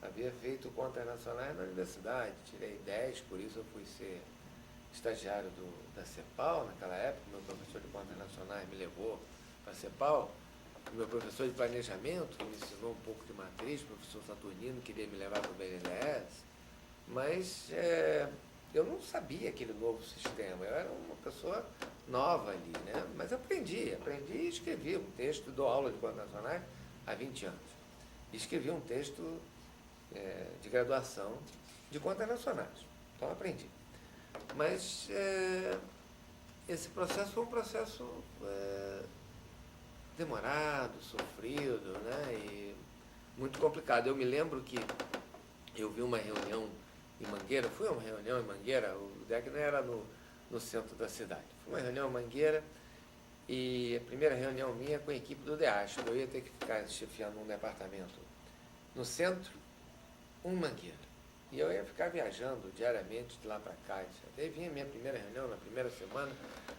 Speaker 1: havia feito contas nacionais na universidade, tirei 10, por isso eu fui ser estagiário da CEPAL naquela época. Meu professor de contas nacionais me levou para a CEPAL. Meu professor de planejamento, que me ensinou um pouco de matriz, o professor Saturnino, queria me levar para o BNDES, mas eu não sabia aquele novo sistema, eu era uma pessoa nova ali, né? Mas aprendi e escrevi um texto, dou aula de contas nacionais há 20 anos. E escrevi um texto de graduação de contas nacionais, então aprendi. Mas esse processo foi um processo demorado, sofrido, né, e muito complicado. Eu me lembro que eu vi uma reunião em Mangueira, fui a uma reunião em Mangueira, o DEC não era no centro da cidade. Foi uma reunião em Mangueira e a primeira reunião minha com a equipe do DEASP. Eu ia ter que ficar chefiando um departamento no centro, Mangueira. E eu ia ficar viajando diariamente de lá para cá. Até vinha a minha primeira reunião, na primeira semana,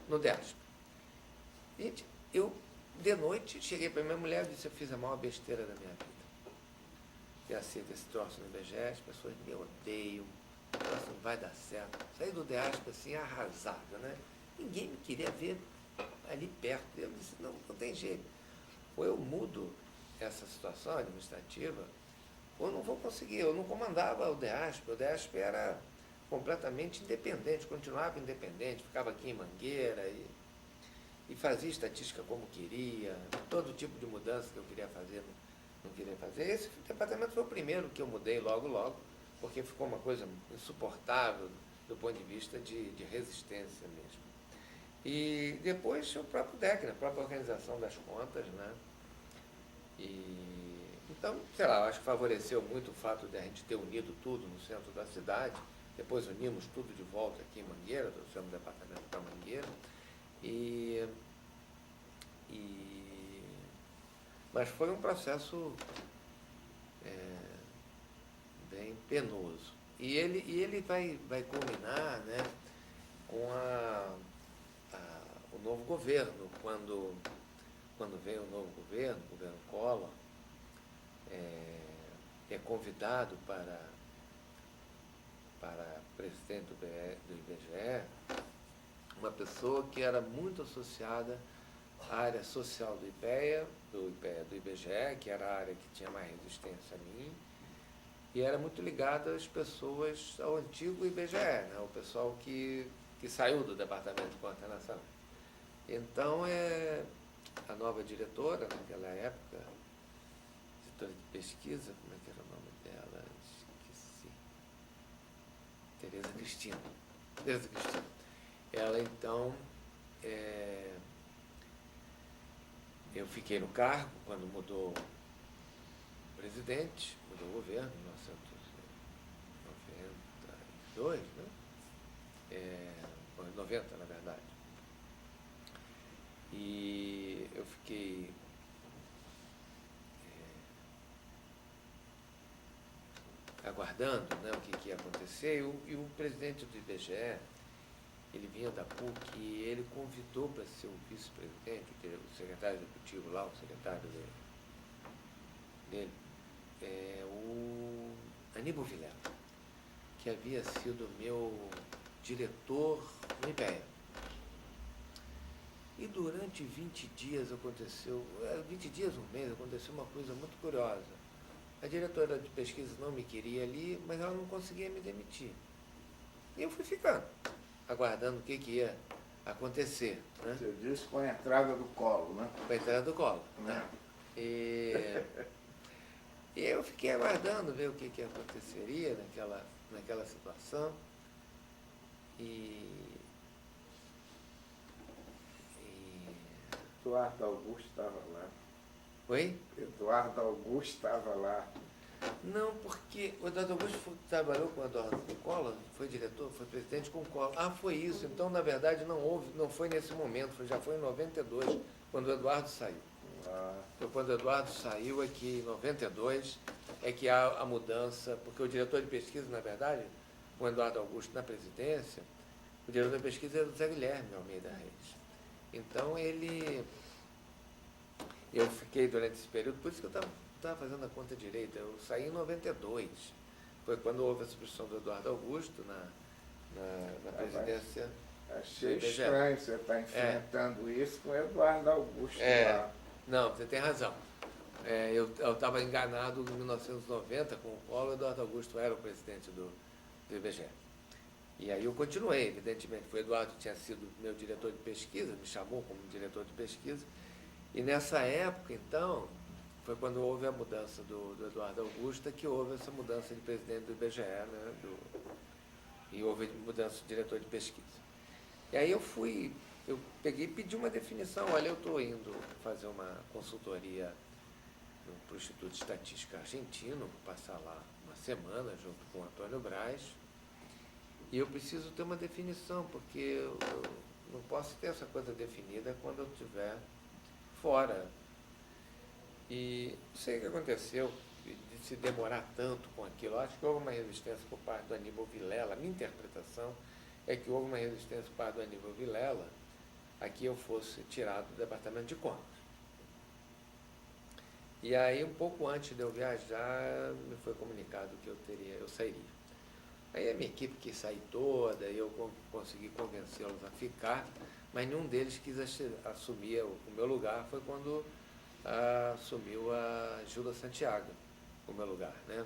Speaker 1: no DEASP. E eu, de noite, cheguei para minha mulher e disse: eu fiz a maior besteira da minha vida. Eu aceito esse troço no IBGE, as pessoas me odeiam, o troço não vai dar certo. Saí do DEASP assim, arrasado, né? Ninguém me queria ver ali perto. Eu disse: não tem jeito. Ou eu mudo essa situação administrativa, ou não vou conseguir. Eu não comandava o DEASP era completamente independente, continuava independente, ficava aqui em Mangueira e fazia estatística como queria, todo tipo de mudança que eu queria fazer não queria fazer. Esse departamento foi o primeiro que eu mudei logo, porque ficou uma coisa insuportável do ponto de vista de resistência mesmo. E depois o próprio DEC, a própria organização das contas, né? E, então, sei lá, eu acho que favoreceu muito o fato de a gente ter unido tudo no centro da cidade. Depois unimos tudo de volta aqui em Mangueira, trouxemos o departamento para Mangueira. Mas foi um processo bem penoso. E ele vai culminar, né, com o novo governo. Quando vem o novo governo, o governo Collor, é convidado para presidente do IBGE, uma pessoa que era muito associada à área social do IBGE, que era a área que tinha mais resistência a mim, e era muito ligada às pessoas, ao antigo IBGE, né, o pessoal que saiu do Departamento de Contas Nacionais. Então, a nova diretora, naquela época, diretora de pesquisa, como é que era o nome dela? Esqueci. Tereza Cristina. Ela, então, eu fiquei no cargo quando mudou o presidente, mudou o governo, em 1992, né? 90, na verdade. E eu fiquei aguardando, né, o que ia acontecer, e o presidente do IBGE, ele vinha da PUC, e ele convidou para ser o vice-presidente, o secretário executivo lá, o secretário dele, o Aníbal Vilela, que havia sido meu diretor no IPEA. E durante 20 dias aconteceu, 20 dias, um mês, aconteceu uma coisa muito curiosa. A diretora de pesquisa não me queria ali, mas ela não conseguia me demitir. E eu fui ficando, aguardando o que ia acontecer. Né?
Speaker 2: Você disse com a entrada do Collor, né?
Speaker 1: Com a entrada do Collor. Né? E eu fiquei aguardando ver o que aconteceria naquela situação.
Speaker 2: Eduardo Augusto estava lá.
Speaker 1: Oi?
Speaker 2: Eduardo Augusto estava lá.
Speaker 1: Não, porque o Eduardo Augusto trabalhou com o Eduardo Collor, foi diretor, foi presidente com o Collor. Ah, foi isso. Então, na verdade, não foi nesse momento, já foi em 92, quando o Eduardo saiu. Foi quando o Eduardo saiu, em 92, que há a mudança, porque o diretor de pesquisa, na verdade, com o Eduardo Augusto na presidência, o diretor de pesquisa era o Zé Guilherme Almeida Reis. Então, eu fiquei durante esse período, por isso que eu estava fazendo a conta direita, eu saí em 92, foi quando houve a substituição do Eduardo Augusto na presidência.
Speaker 2: Achei estranho você estar enfrentando isso com o Eduardo Augusto lá.
Speaker 1: Não, você tem razão. Eu estava enganado em 1990 com o Collor, o Eduardo Augusto era o presidente do IBGE. E aí eu continuei, evidentemente, o Eduardo tinha sido meu diretor de pesquisa, me chamou como diretor de pesquisa, e nessa época, então, foi quando houve a mudança do Eduardo Augusto, que houve essa mudança de presidente do IBGE, né, e houve mudança de diretor de pesquisa. E aí eu peguei e pedi uma definição, olha, eu estou indo fazer uma consultoria para o Instituto de Estatística Argentino, vou passar lá uma semana junto com o Antônio Braz, e eu preciso ter uma definição, porque eu não posso ter essa coisa definida quando eu estiver fora. E não sei o que aconteceu de se demorar tanto com aquilo. Acho que houve uma resistência por parte do Aníbal Vilela. A minha interpretação é que houve uma resistência por parte do Aníbal Vilela a que eu fosse tirado do Departamento de Contas. E aí, um pouco antes de eu viajar, me foi comunicado que eu sairia. Aí a minha equipe quis sair toda, e eu consegui convencê-los a ficar, mas nenhum deles quis assumir o meu lugar. Foi quando assumiu a Gilda Santiago, o meu lugar, né?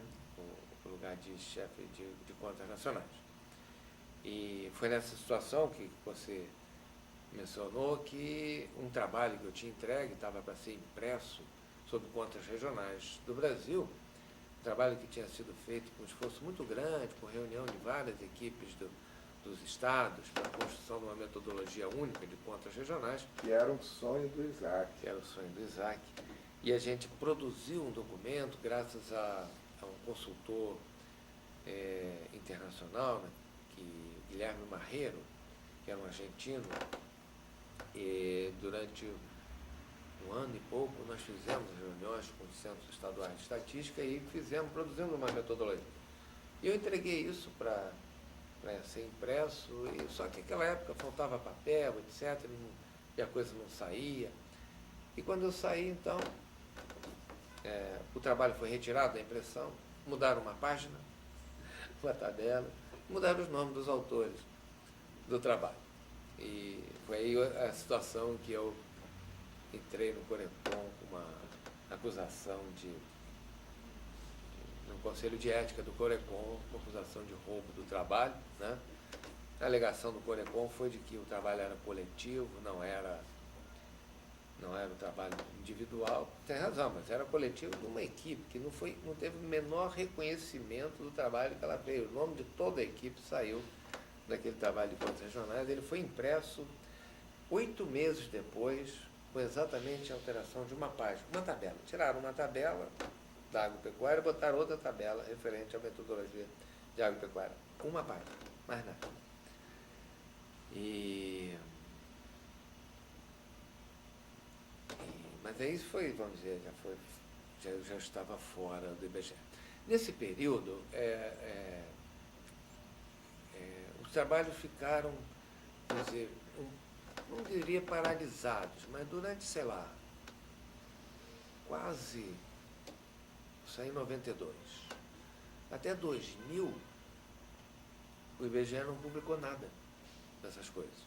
Speaker 1: O lugar de chefe de contas nacionais. E foi nessa situação que você mencionou que um trabalho que eu tinha entregue estava para ser impresso sobre contas regionais do Brasil, trabalho que tinha sido feito com um esforço muito grande, com reunião de várias equipes dos estados, para a construção de uma metodologia única de contas regionais.
Speaker 2: Que era um sonho do Isaac.
Speaker 1: Que era o sonho do Isaac. E a gente produziu um documento graças a um consultor internacional, né, Guilherme Marreiro, que era um argentino, e durante um ano e pouco nós fizemos reuniões com os centros estaduais de estatística e produzimos uma metodologia. E eu entreguei isso para ser impresso, só que naquela época faltava papel, etc., e a coisa não saía. E quando eu saí, então, o trabalho foi retirado da impressão, mudaram uma página, uma tabela, mudaram os nomes dos autores do trabalho. E foi aí a situação que eu entrei no Corecon com uma acusação no Conselho de Ética do Corecon, uma acusação de roubo do trabalho, né? A alegação do Corecon foi de que o trabalho era coletivo, não era um trabalho individual. Tem razão, mas era coletivo de uma equipe que não teve o menor reconhecimento do trabalho que ela fez. O nome de toda a equipe saiu daquele trabalho de contas regionais. Ele foi impresso 8 meses depois, com exatamente a alteração de uma página, uma tabela. Tiraram uma tabela da agropecuária e botaram outra tabela referente à metodologia de agropecuária. Uma página, mais nada. Mas aí foi, vamos dizer, já estava fora do IBGE. Nesse período, os trabalhos ficaram, vamos dizer, não diria paralisados, mas durante, sei lá, quase, isso aí em 92, até 2000, o IBGE não publicou nada dessas coisas.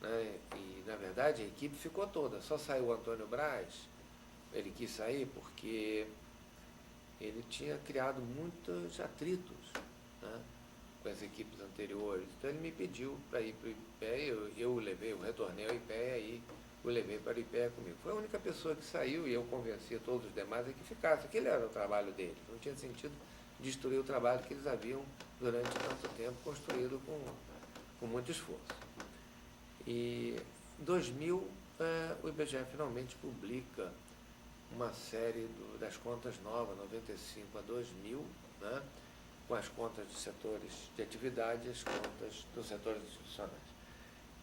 Speaker 1: Né? E, na verdade, a equipe ficou toda, só saiu o Antônio Braz. Ele quis sair porque ele tinha criado muitos atritos, né, com as equipes anteriores. Então ele me pediu para ir para o IPEA, eu retornei ao IPEA e o levei para o IPEA comigo. Foi a única pessoa que saiu e eu convenci todos os demais a que ficasse. Aquele era o trabalho deles, não tinha sentido destruir o trabalho que eles haviam durante tanto tempo construído com muito esforço. E em 2000, o IBGE finalmente publica uma série das contas novas, 95 a 2000, né, com as contas de setores de atividade e as contas dos setores institucionais.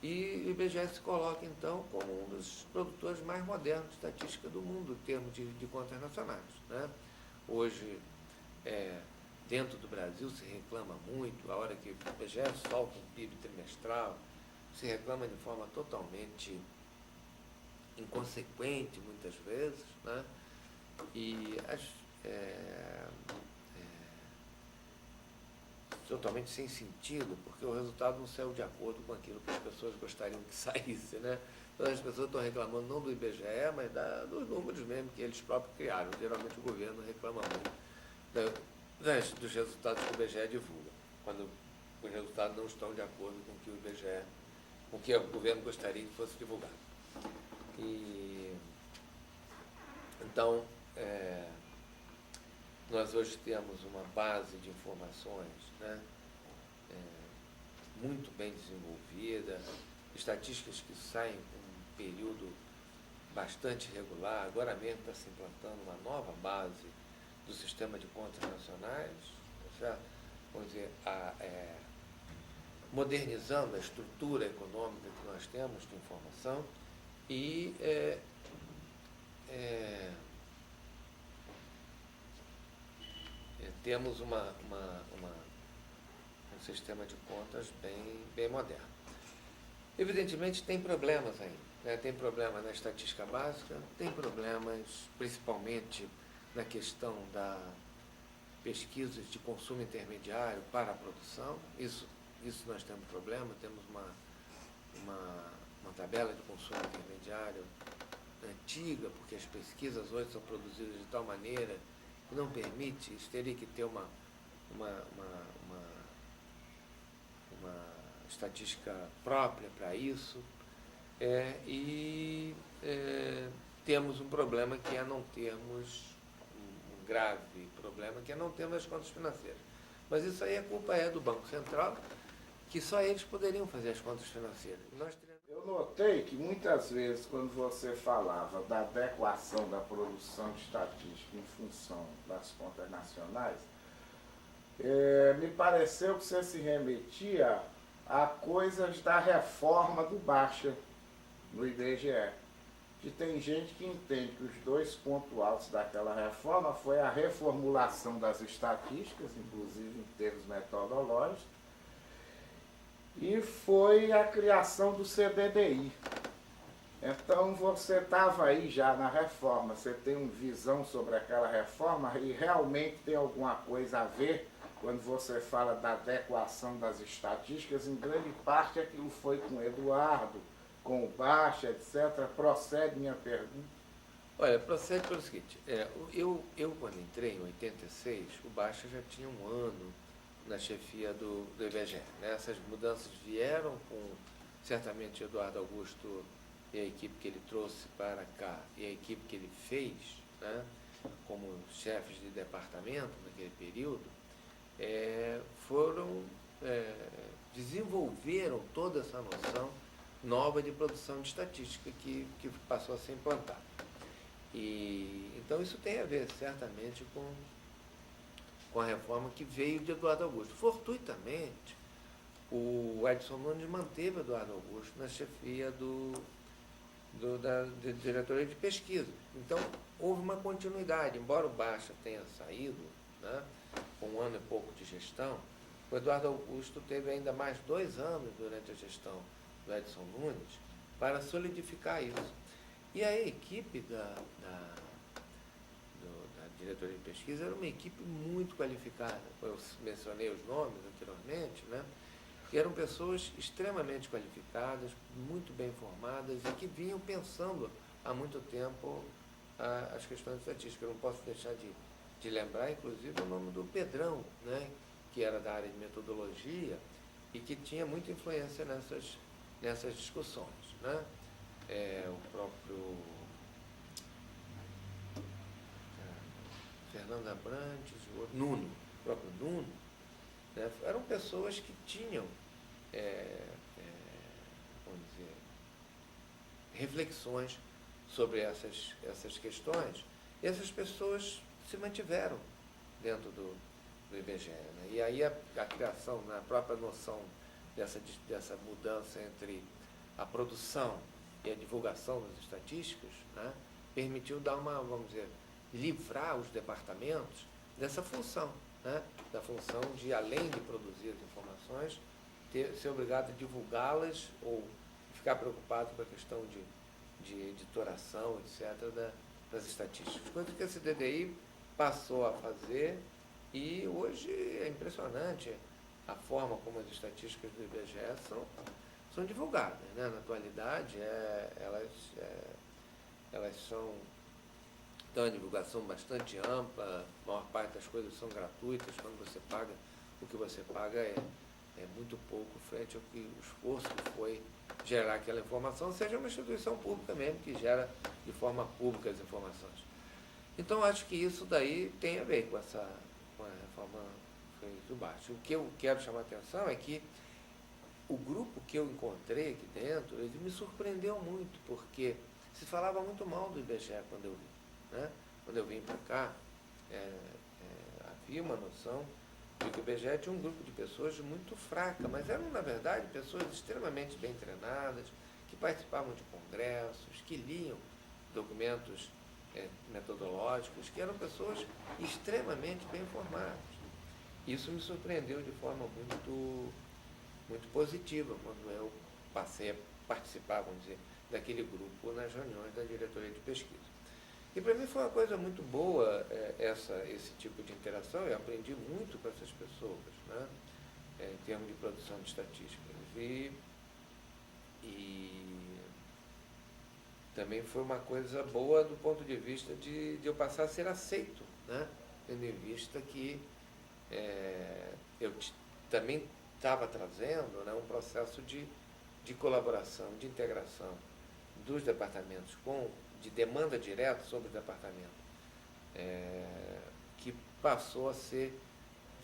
Speaker 1: E o IBGE se coloca, então, como um dos produtores mais modernos de estatística do mundo, em termos de contas nacionais. Né? Hoje, dentro do Brasil, se reclama muito, a hora que o IBGE solta um PIB trimestral, se reclama de forma totalmente inconsequente, muitas vezes, né? E totalmente sem sentido, porque o resultado não saiu de acordo com aquilo que as pessoas gostariam que saísse, né? Então as pessoas estão reclamando não do IBGE, mas dos números mesmo que eles próprios criaram. Geralmente o governo reclama muito dos resultados que o IBGE divulga, quando os resultados não estão de acordo com o que o IBGE, com o que o governo gostaria que fosse divulgado. Então, nós hoje temos uma base de informações, né, muito bem desenvolvida, estatísticas que saem com um período bastante regular. Agora mesmo está se implantando uma nova base do sistema de contas nacionais, certo? Vamos dizer, modernizando a estrutura econômica que nós temos de informação e temos um sistema de contas bem moderno. Evidentemente tem problemas ainda, né? Tem problemas na estatística básica, tem problemas principalmente na questão da pesquisa de consumo intermediário para a produção. Isso nós temos problema, temos uma tabela de consumo intermediário antiga, porque as pesquisas hoje são produzidas de tal maneira que não permite, isso teria que ter uma estatística própria para isso, temos um problema que é não termos, um grave problema que é não termos as contas financeiras. Mas isso aí a culpa é do Banco Central, que só eles poderiam fazer as contas financeiras.
Speaker 2: Eu notei que muitas vezes, quando você falava da adequação da produção de estatística em função das contas nacionais, me pareceu que você se remetia a coisas da reforma do Baixa no IBGE. Que tem gente que entende que os dois pontos altos daquela reforma foi a reformulação das estatísticas, inclusive em termos metodológicos, e foi a criação do CDDI. Então você estava aí já na reforma, você tem uma visão sobre aquela reforma e realmente tem alguma coisa a ver quando você fala da adequação das estatísticas, em grande parte aquilo foi com o Eduardo, com o Baixa, etc. Procede minha pergunta?
Speaker 1: Olha, procede pelo seguinte, eu quando entrei em 86, o Baixa já tinha um ano na chefia do IBGE. Né? Essas mudanças vieram com, certamente, Eduardo Augusto e a equipe que ele trouxe para cá e a equipe que ele fez, né, como chefes de departamento naquele período, desenvolveram toda essa noção nova de produção de estatística que passou a ser implantada. Então isso tem a ver, certamente, com a reforma que veio de Eduardo Augusto. Fortuitamente, o Edson Nunes manteve Eduardo Augusto na chefia da diretoria de pesquisa. Então, houve uma continuidade. Embora o Baixa tenha saído, né, com um ano e pouco de gestão, o Eduardo Augusto teve ainda mais 2 anos durante a gestão do Edson Nunes para solidificar isso. E a equipe da diretoria de pesquisa era uma equipe muito qualificada. Eu mencionei os nomes anteriormente, né? Que eram pessoas extremamente qualificadas, muito bem formadas e que vinham pensando há muito tempo as questões estatísticas. Eu não posso deixar de lembrar, inclusive, o nome do Pedrão, né? Que era da área de metodologia e que tinha muita influência nessas discussões, né? O próprio Fernando Abrantes, o próprio Nuno, né? Eram pessoas que tinham, vamos dizer, reflexões sobre essas questões, e essas pessoas se mantiveram dentro do IBGE. Né? E aí a criação, na própria noção dessa mudança entre a produção e a divulgação das estatísticas, né, permitiu dar vamos dizer, livrar os departamentos dessa função, né, da função de, além de produzir as informações, ser obrigado a divulgá-las ou ficar preocupado com a questão de editoração, etc., das estatísticas. Coisa que a CDDI passou a fazer e hoje é impressionante a forma como as estatísticas do IBGE são divulgadas. Né? Na atualidade, elas dão uma divulgação bastante ampla, a maior parte das coisas são gratuitas, quando você paga, o que você paga é muito pouco frente ao que o esforço que foi gerar aquela informação, seja uma instituição pública mesmo, que gera de forma pública as informações. Então, acho que isso daí tem a ver com a reforma do Baixa. O que eu quero chamar a atenção é que o grupo que eu encontrei aqui dentro, ele me surpreendeu muito, porque se falava muito mal do IBGE quando eu vim. Né? Quando eu vim para cá, havia uma noção de que o IBGE tinha um grupo de pessoas muito fraca, mas eram, na verdade, pessoas extremamente bem treinadas, que participavam de congressos, que liam documentos metodológicos, que eram pessoas extremamente bem formadas. Isso me surpreendeu de forma muito positiva quando eu passei a participar, vamos dizer, daquele grupo nas reuniões da diretoria de pesquisa. E para mim foi uma coisa muito boa esse tipo de interação. Eu aprendi muito com essas pessoas, né, em termos de produção de estatísticas. E também foi uma coisa boa do ponto de vista de eu passar a ser aceito, né, tendo em vista que eu também estava trazendo, né, um processo de colaboração, de integração dos departamentos com de demanda direta sobre o departamento, que passou a ser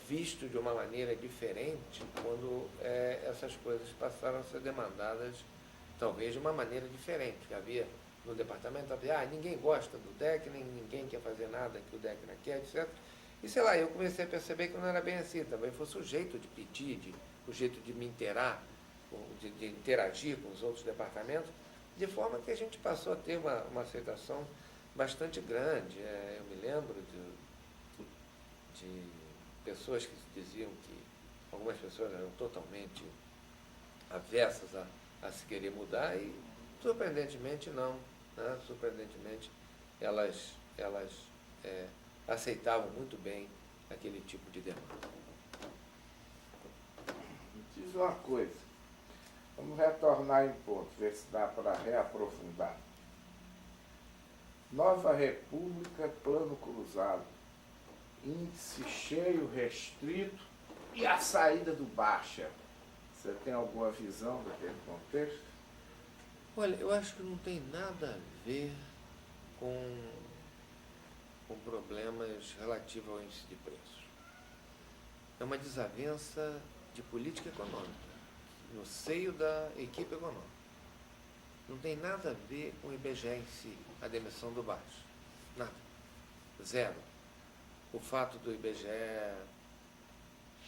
Speaker 1: visto de uma maneira diferente quando essas coisas passaram a ser demandadas, talvez de uma maneira diferente. Que havia no departamento, ninguém gosta do DEC, ninguém quer fazer nada que o DEC não quer, etc. E sei lá, eu comecei a perceber que não era bem assim, também fosse o jeito de pedir, o jeito de me inteirar, de interagir com os outros departamentos, de forma que a gente passou a ter uma aceitação bastante grande. Eu me lembro de pessoas que diziam que algumas pessoas eram totalmente avessas a se querer mudar e, surpreendentemente, não. Né? Surpreendentemente, elas aceitavam muito bem aquele tipo de demanda.
Speaker 2: Me diz uma coisa, vamos retornar em ponto, ver se dá para reaprofundar. Nova República, plano cruzado, índice cheio, restrito e a saída do Baixa. Você tem alguma visão daquele contexto?
Speaker 1: Olha, eu acho que não tem nada a ver com problemas relativos ao índice de preços. É uma desavença de política econômica, no seio da equipe econômica. Não tem nada a ver com o IBGE em si, a demissão do Baixo. Nada. Zero. O fato do IBGE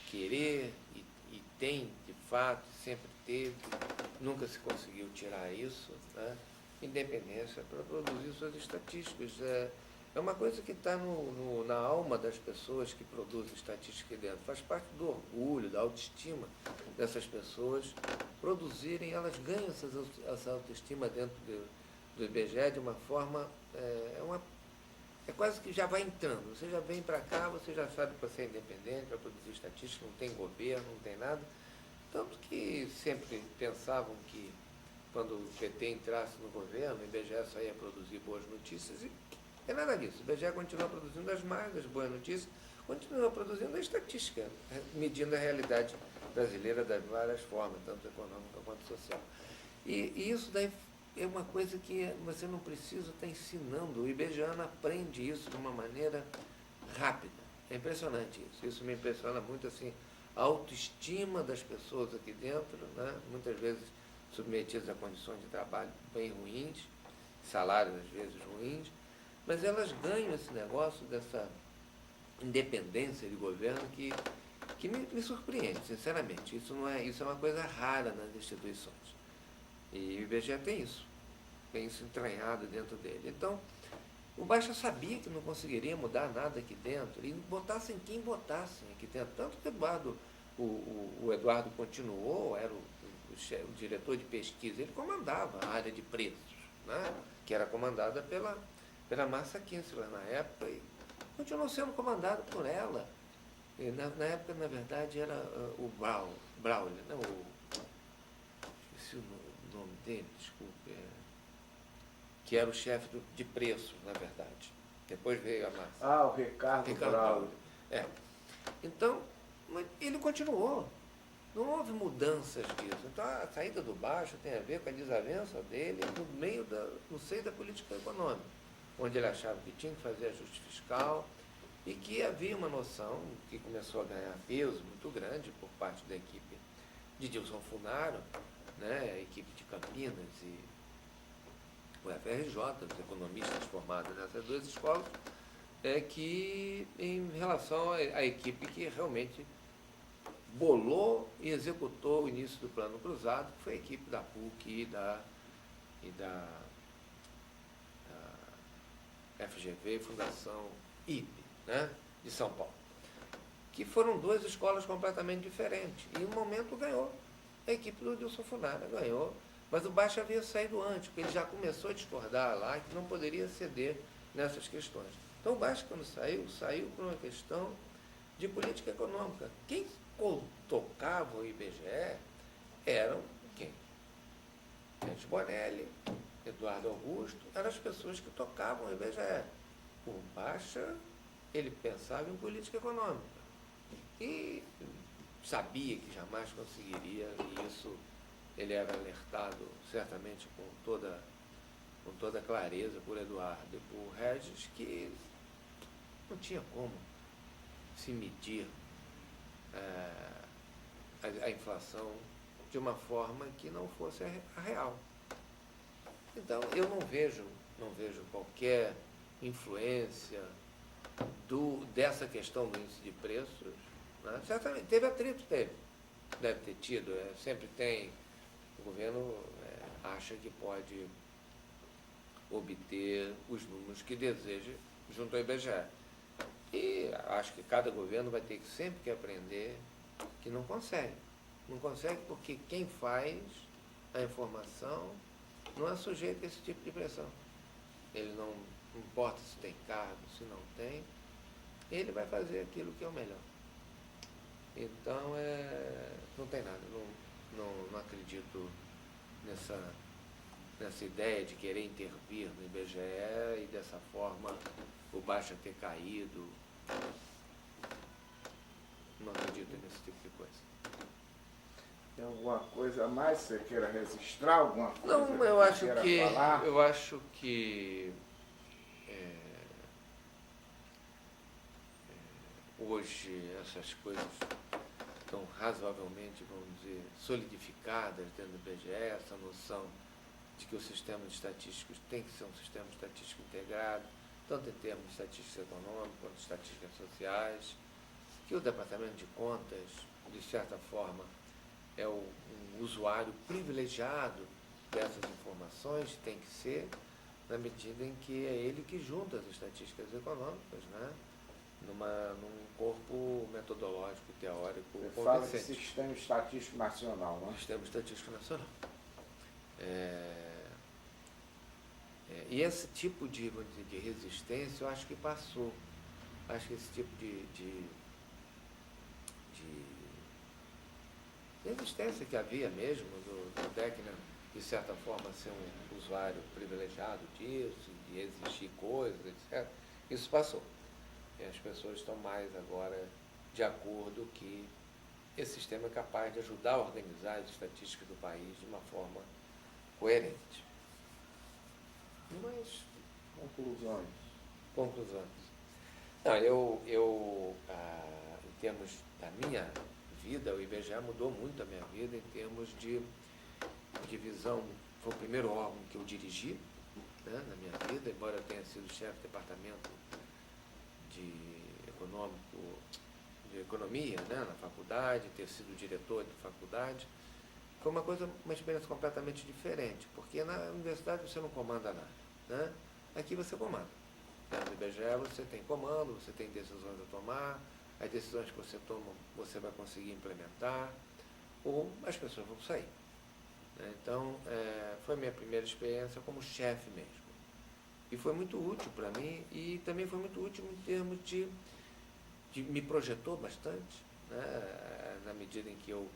Speaker 1: querer e tem, de fato, sempre teve, nunca se conseguiu tirar isso, né? Independência para produzir suas estatísticas. É uma coisa que está na alma das pessoas que produzem estatística aqui dentro. Faz parte do orgulho, da autoestima dessas pessoas produzirem, elas ganham essa autoestima dentro do IBGE de uma forma, é quase que já vai entrando. Você já vem para cá, você já sabe que você é independente, vai produzir estatística, não tem governo, não tem nada. Tanto que sempre pensavam que quando o PT entrasse no governo, o IBGE só ia produzir boas notícias e é nada disso. O IBGE continua produzindo as más, as boas notícias, continua produzindo a estatística, medindo a realidade brasileira das várias formas, tanto econômica quanto social. E isso daí é uma coisa que você não precisa estar ensinando. O IBGEano aprende isso de uma maneira rápida. É impressionante isso. Isso me impressiona muito, assim, a autoestima das pessoas aqui dentro, né? Muitas vezes submetidas a condições de trabalho bem ruins, salários às vezes ruins, mas elas ganham esse negócio dessa independência de governo que me surpreende, sinceramente. Isso é uma coisa rara nas instituições. E o IBGE tem isso entranhado dentro dele. Então, o Baixa sabia que não conseguiria mudar nada aqui dentro, e botassem quem botassem aqui dentro. Tanto que o Eduardo continuou, era o diretor de pesquisa, ele comandava a área de preços, né? Que era comandada pela Márcia Kinsler na época, e continuou sendo comandado por ela. E na época, na verdade, era o Braulio, né? Esqueci o nome dele, desculpe, que era o chefe de preços, na verdade. Depois veio a Márcia.
Speaker 2: O Ricardo Braulio.
Speaker 1: Então, ele continuou. Não houve mudanças disso. Então, a saída do Baixo tem a ver com a desavença dele no seio da política econômica, onde ele achava que tinha que fazer ajuste fiscal e que havia uma noção que começou a ganhar peso muito grande por parte da equipe de Dilson Funaro, né, a equipe de Campinas e o FRJ, os economistas formados nessas duas escolas, que em relação à equipe que realmente bolou e executou o início do Plano Cruzado, que foi a equipe da PUC e da FGV, Fundação IP, né, de São Paulo, que foram duas escolas completamente diferentes. E em um momento ganhou. A equipe do Dilson Funaro ganhou, mas o Baixa havia saído antes, porque ele já começou a discordar lá que não poderia ceder nessas questões. Então o Baixa, quando saiu por uma questão de política econômica. Quem tocava o IBGE eram quem? Gente Bonelli, Eduardo Augusto, eram as pessoas que tocavam o IBGE. O Baixa, ele pensava em política econômica e sabia que jamais conseguiria, e isso ele era alertado certamente com toda com toda clareza por Eduardo e por Regis, que não tinha como se medir a inflação de uma forma que não fosse a real. Então, eu não vejo qualquer influência dessa questão do índice de preços. Né? Certamente, teve atrito, deve ter tido, sempre tem. O governo acha que pode obter os números que deseja junto ao IBGE. E acho que cada governo vai ter que sempre aprender que não consegue. Não consegue porque quem faz a informação não é sujeito a esse tipo de pressão. Ele não importa se tem cargo, se não tem, ele vai fazer aquilo que é o melhor. Então, não tem nada, não acredito nessa ideia de querer intervir no IBGE e dessa forma o Baixa ter caído. Não acredito nesse tipo de coisa.
Speaker 2: Tem alguma coisa a mais que você queira registrar? Alguma coisa
Speaker 1: não, eu acho
Speaker 2: falar?
Speaker 1: que hoje essas coisas estão razoavelmente, vamos dizer, solidificadas dentro do IBGE, essa noção de que o sistema de estatísticos tem que ser um sistema estatístico integrado, tanto em termos de estatística econômica quanto de estatísticas sociais, que o Departamento de Contas, de certa forma, é um usuário privilegiado dessas informações, tem que ser, na medida em que é ele que junta as estatísticas econômicas, né? Num corpo metodológico, teórico,
Speaker 2: Você fala de Sistema Estatístico Nacional, não é?
Speaker 1: Sistema Estatístico Nacional. E esse tipo de resistência, eu acho que passou. Acho que esse tipo de resistência que havia mesmo do DEC, né, de certa forma ser um usuário privilegiado disso, de exigir coisas, etc., isso passou. E as pessoas estão mais agora de acordo que esse sistema é capaz de ajudar a organizar as estatísticas do país de uma forma coerente. Mas, conclusões. Não, em termos da minha vida, o IBGE mudou muito a minha vida em termos de visão. Foi o primeiro órgão que eu dirigi, né, na minha vida, embora eu tenha sido chefe de departamento de economia, né, na faculdade, ter sido diretor de faculdade. Foi uma experiência completamente diferente, porque na universidade você não comanda nada, né? Aqui você comanda. No IBGE você tem comando, você tem decisões a tomar, as decisões que você toma você vai conseguir implementar, ou as pessoas vão sair. Então, foi a minha primeira experiência como chefe mesmo. E foi muito útil para mim, e também foi muito útil em termos de me projetou bastante, né? Na medida em que eu,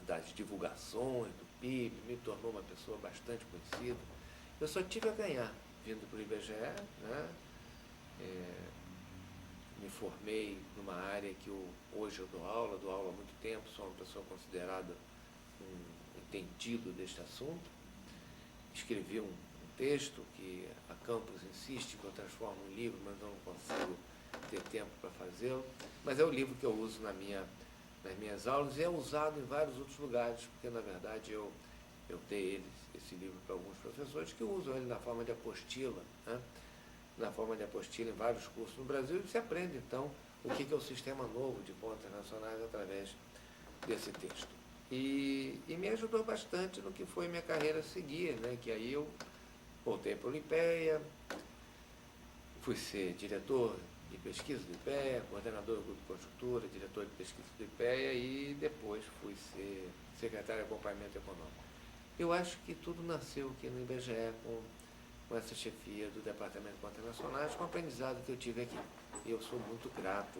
Speaker 1: das divulgações do PIB, me tornou uma pessoa bastante conhecida. Eu só tive a ganhar vindo para o IBGE, né? Me formei numa área que hoje eu dou aula há muito tempo, sou uma pessoa considerada um entendido deste assunto. Escrevi um texto que a Campus insiste que eu transformo em livro, mas eu não consigo ter tempo para fazê-lo. Mas é o livro que eu uso nas minhas aulas e é usado em vários outros lugares, porque, na verdade, eu dei esse livro para alguns professores que usam ele na forma de apostila, né? Na forma de apostila em vários cursos no Brasil, e se aprende, então, o que é o sistema novo de contas nacionais através desse texto. E me ajudou bastante no que foi minha carreira a seguir, né? Que aí eu voltei para o IPEA, fui ser diretor de pesquisa do IPEA, coordenador do grupo de conjuntura, diretor de pesquisa do IPEA e depois fui ser secretário de acompanhamento econômico. Eu acho que tudo nasceu aqui no IBGE com essa chefia do Departamento de Contas Nacionais, com o aprendizado que eu tive aqui. Eu sou muito grato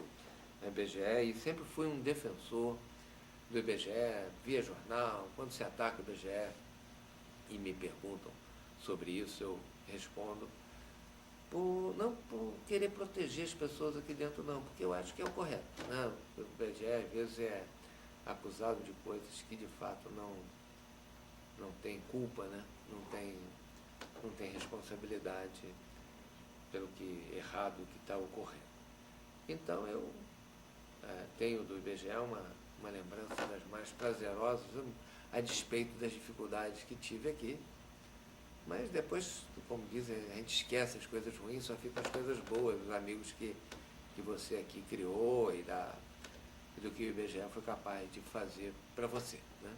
Speaker 1: ao IBGE e sempre fui um defensor do IBGE, via jornal. Quando se ataca o IBGE e me perguntam sobre isso, eu respondo não por querer proteger as pessoas aqui dentro, não, porque eu acho que é o correto, né? O IBGE às vezes é acusado de coisas que de fato não tem culpa, né? não tem responsabilidade pelo que errado que está ocorrendo. Então eu tenho do IBGE uma lembrança das mais prazerosas, a despeito das dificuldades que tive aqui. Mas depois, como dizem, a gente esquece as coisas ruins, só fica as coisas boas, os amigos que você aqui criou e do que o IBGE foi capaz de fazer para você, né?